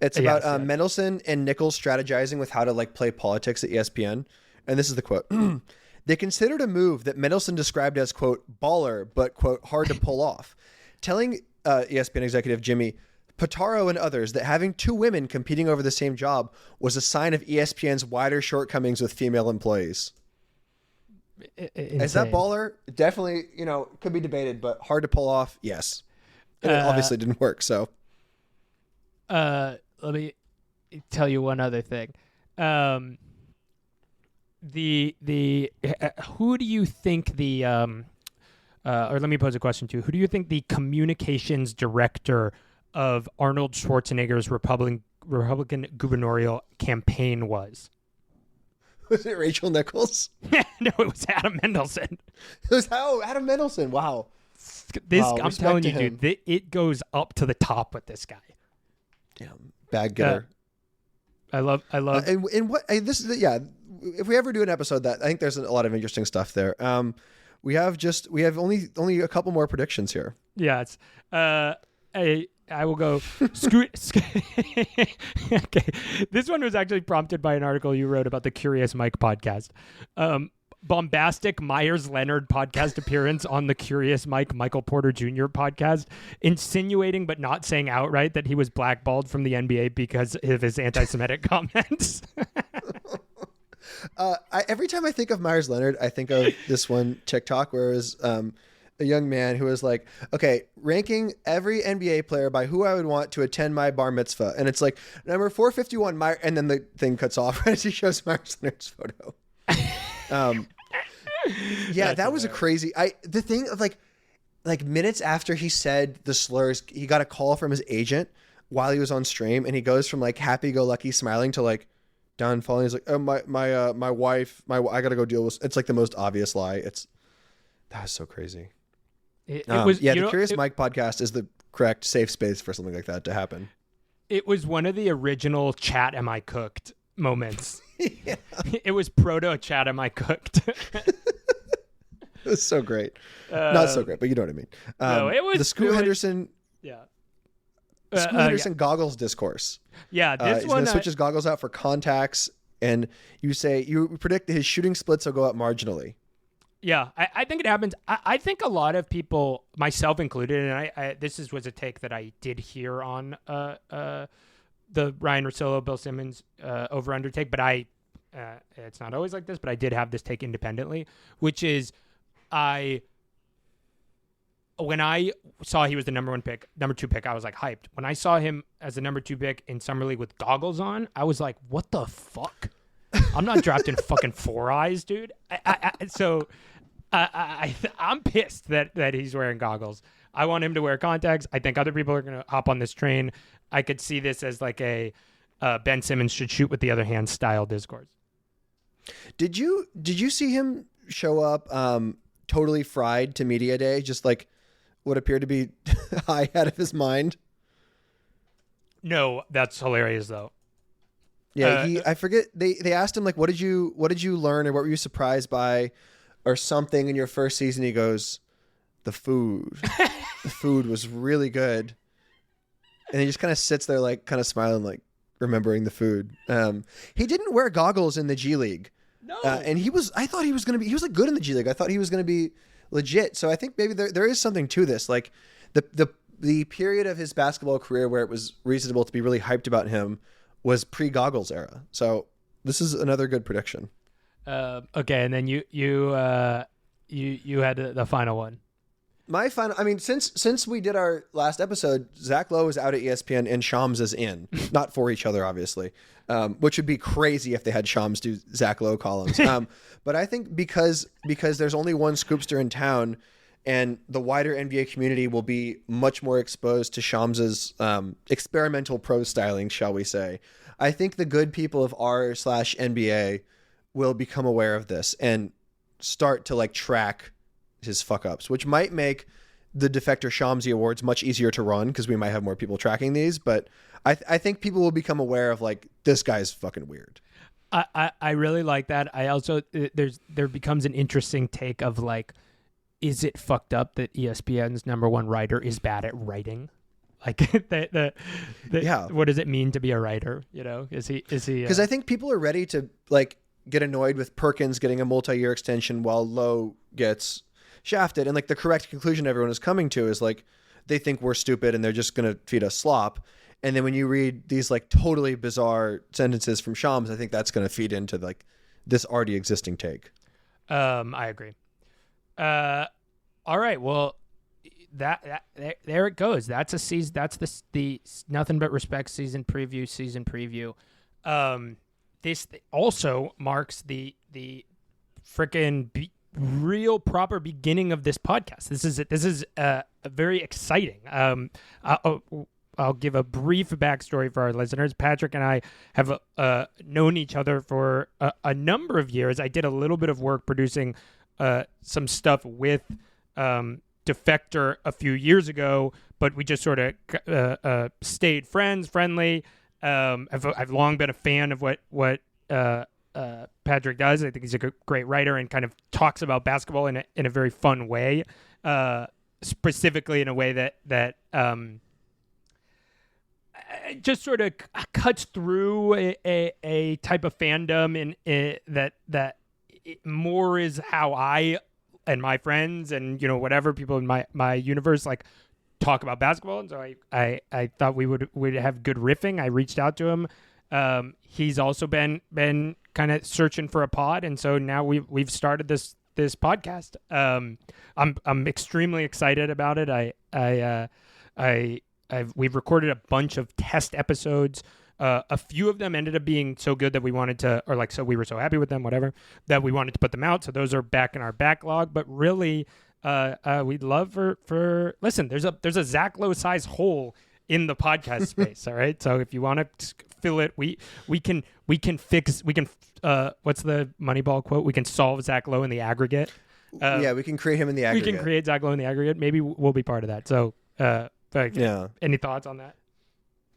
It's about Mendelsohn and Nichols strategizing with how to like play politics at ESPN. And this is the quote. They considered a move that Mendelsohn described as, quote, baller, but, quote, hard to pull off, telling ESPN executive Jimmy Pitaro and others that having two women competing over the same job was a sign of ESPN's wider shortcomings with female employees. Is that baller? Definitely, could be debated, but hard to pull off, yes. And it obviously didn't work, so. Let me tell you one other thing. Who do you think or let me pose a question to you. Who do you think the communications director of Arnold Schwarzenegger's Republican gubernatorial campaign was? Was it Rachel Nichols? No, it was Adam Mendelsohn. It was Adam Mendelsohn. Wow. I'm telling you, dude, it goes up to the top with this guy. Damn, bad getter. I love. And what this is, yeah. If we ever do an episode I think there's a lot of interesting stuff there. We have only a couple more predictions here. Yeah, it's I will go scoot. Okay, this one was actually prompted by an article you wrote about the Curious Mike podcast. Bombastic Myers-Leonard podcast appearance on the Curious Michael Porter Jr. podcast, insinuating but not saying outright that he was blackballed from the NBA because of his anti-Semitic comments. Every time I think of Myers-Leonard, I think of this one TikTok where it was a young man who was like, okay, ranking every NBA player by who I would want to attend my bar mitzvah. And it's like number 451, and then the thing cuts off as he shows Myers-Leonard's photo. Yeah, that was a crazy. The thing of like minutes after he said the slurs, he got a call from his agent while he was on stream, and he goes from like happy-go-lucky smiling to like downfalling. He's like, oh my wife, I gotta go deal with. It's like the most obvious lie. That was so crazy. It was the Curious Mike podcast is the correct safe space for something like that to happen. It was one of the original chat am I cooked moments. Yeah. It was proto chat am I cooked. It was so great. Not so great, but you know what I mean. No, it was the Scoot Henderson. Yeah. Scoot Henderson goggles discourse. Yeah, this he's one gonna switch his goggles out for contacts, and you predict that his shooting splits will go up marginally. Yeah, I think it happens. I think a lot of people, myself included, and this was a take that I did hear on the Ryan Russillo, Bill Simmons over under take, but it's not always like this, but I did have this take independently, which is when I saw he was the number 2 pick, I was like hyped. When I saw him as the number 2 pick in Summer League with goggles on, I was like, what the fuck? I'm not drafting fucking Four Eyes, dude. I'm pissed that he's wearing goggles. I want him to wear contacts. I think other people are going to hop on this train. I could see this as like a Ben Simmons should shoot with the other hand style discourse. Did you see him show up totally fried to media day, just like what appeared to be high out of his mind? No, that's hilarious though. Yeah, I forget. They asked him like, what did you learn, or what were you surprised by, or something in your first season? He goes, the food. The food was really good, and he just kind of sits there like kind of smiling, like remembering the food. He didn't wear goggles in the G League. No, and I thought he was gonna be. He was like good in the G League. I thought he was gonna be legit. So I think maybe there is something to this. Like the period of his basketball career where it was reasonable to be really hyped about him was pre-goggles era. So this is another good prediction. Okay, and then you had the final one. My final, I mean, since we did our last episode, Zach Lowe is out at ESPN and Shams is in, not for each other, obviously, which would be crazy if they had Shams do Zach Lowe columns. But I think because there's only one scoopster in town, and the wider NBA community will be much more exposed to Shams's experimental pro styling, shall we say. I think the good people of r/NBA will become aware of this and start to like track his fuck ups, which might make the Defector Shamsi Awards much easier to run because we might have more people tracking these. But I think people will become aware of like, this guy's fucking weird. I really like that. I also there becomes an interesting take of like, is it fucked up that ESPN's number one writer is bad at writing? Like Yeah. What does it mean to be a writer? You know, is he? Because I think people are ready to like get annoyed with Perkins getting a multi-year extension while Lowe gets shafted, and like the correct conclusion everyone is coming to is like they think we're stupid and they're just gonna feed us slop. And then when you read these like totally bizarre sentences from Shams, I think that's going to feed into like this already existing take. I agree. All right. Well, that there it goes. That's a season. That's the Nothing But Respect season preview. This also marks the freaking real proper beginning of this podcast. This is very exciting. I'll give a brief backstory for our listeners. Patrick and I have known each other for a number of years. I did a little bit of work producing some stuff with Defector a few years ago, but we just sort of stayed friendly. I've long been a fan of what Patrick does. I think he's a great writer and kind of talks about basketball in a very fun way, specifically in a way that just sort of cuts through a type of fandom that more is how I and my friends and whatever people in my universe like talk about basketball. And so I thought we would have good riffing. I reached out to him. He's also been kind of searching for a pod, and so now we've started this podcast. I'm extremely excited about it. We've recorded a bunch of test episodes. A few of them ended up being so good that we wanted to, or like, so we were so happy with them, whatever, that we wanted to put them out. So those are back in our backlog. But really, we'd love for listen. There's a Zach Lowe size hole in the podcast space. All right. So if you want to fill it, we can what's the Moneyball quote? We can solve Zach Lowe in the aggregate. Yeah, we can create him in the aggregate. We can create Zach Lowe in the aggregate. Maybe we'll be part of that. So. Yeah. Any thoughts on that?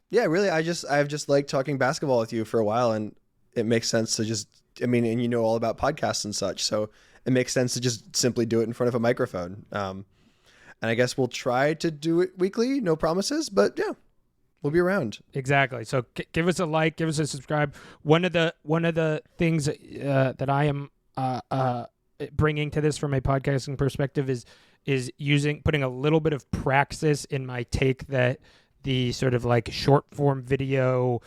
Yeah, really. I've just liked talking basketball with you for a while, and it makes sense to and all about podcasts and such. So it makes sense to just simply do it in front of a microphone. And I guess we'll try to do it weekly. No promises, but yeah, we'll be around. Exactly. So give us a like, give us a subscribe. One of the things that I am bringing to this from a podcasting perspective is putting a little bit of praxis in my take that the sort of like short form video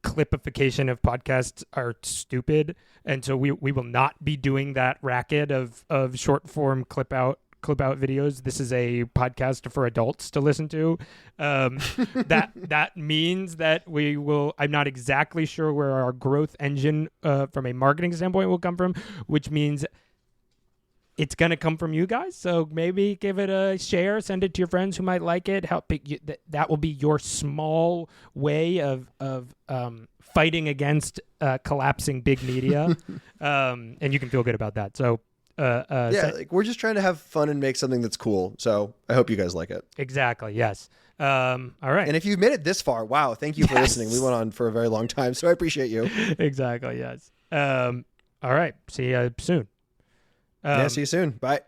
clipification of podcasts are stupid. And so we will not be doing that racket of short form clip out videos. This is a podcast for adults to listen to. That means that we will, I'm not exactly sure where our growth engine from a marketing standpoint will come from, which means it's going to come from you guys. So maybe give it a share, send it to your friends who might like it. Help it, that will be your small way of fighting against collapsing big media. And you can feel good about that. So like we're just trying to have fun and make something that's cool. So I hope you guys like it. Exactly. Yes. All right. And if you've made it this far, wow, thank you for listening. We went on for a very long time, so I appreciate you. Exactly. Yes. All right. See you soon. See you soon. Bye.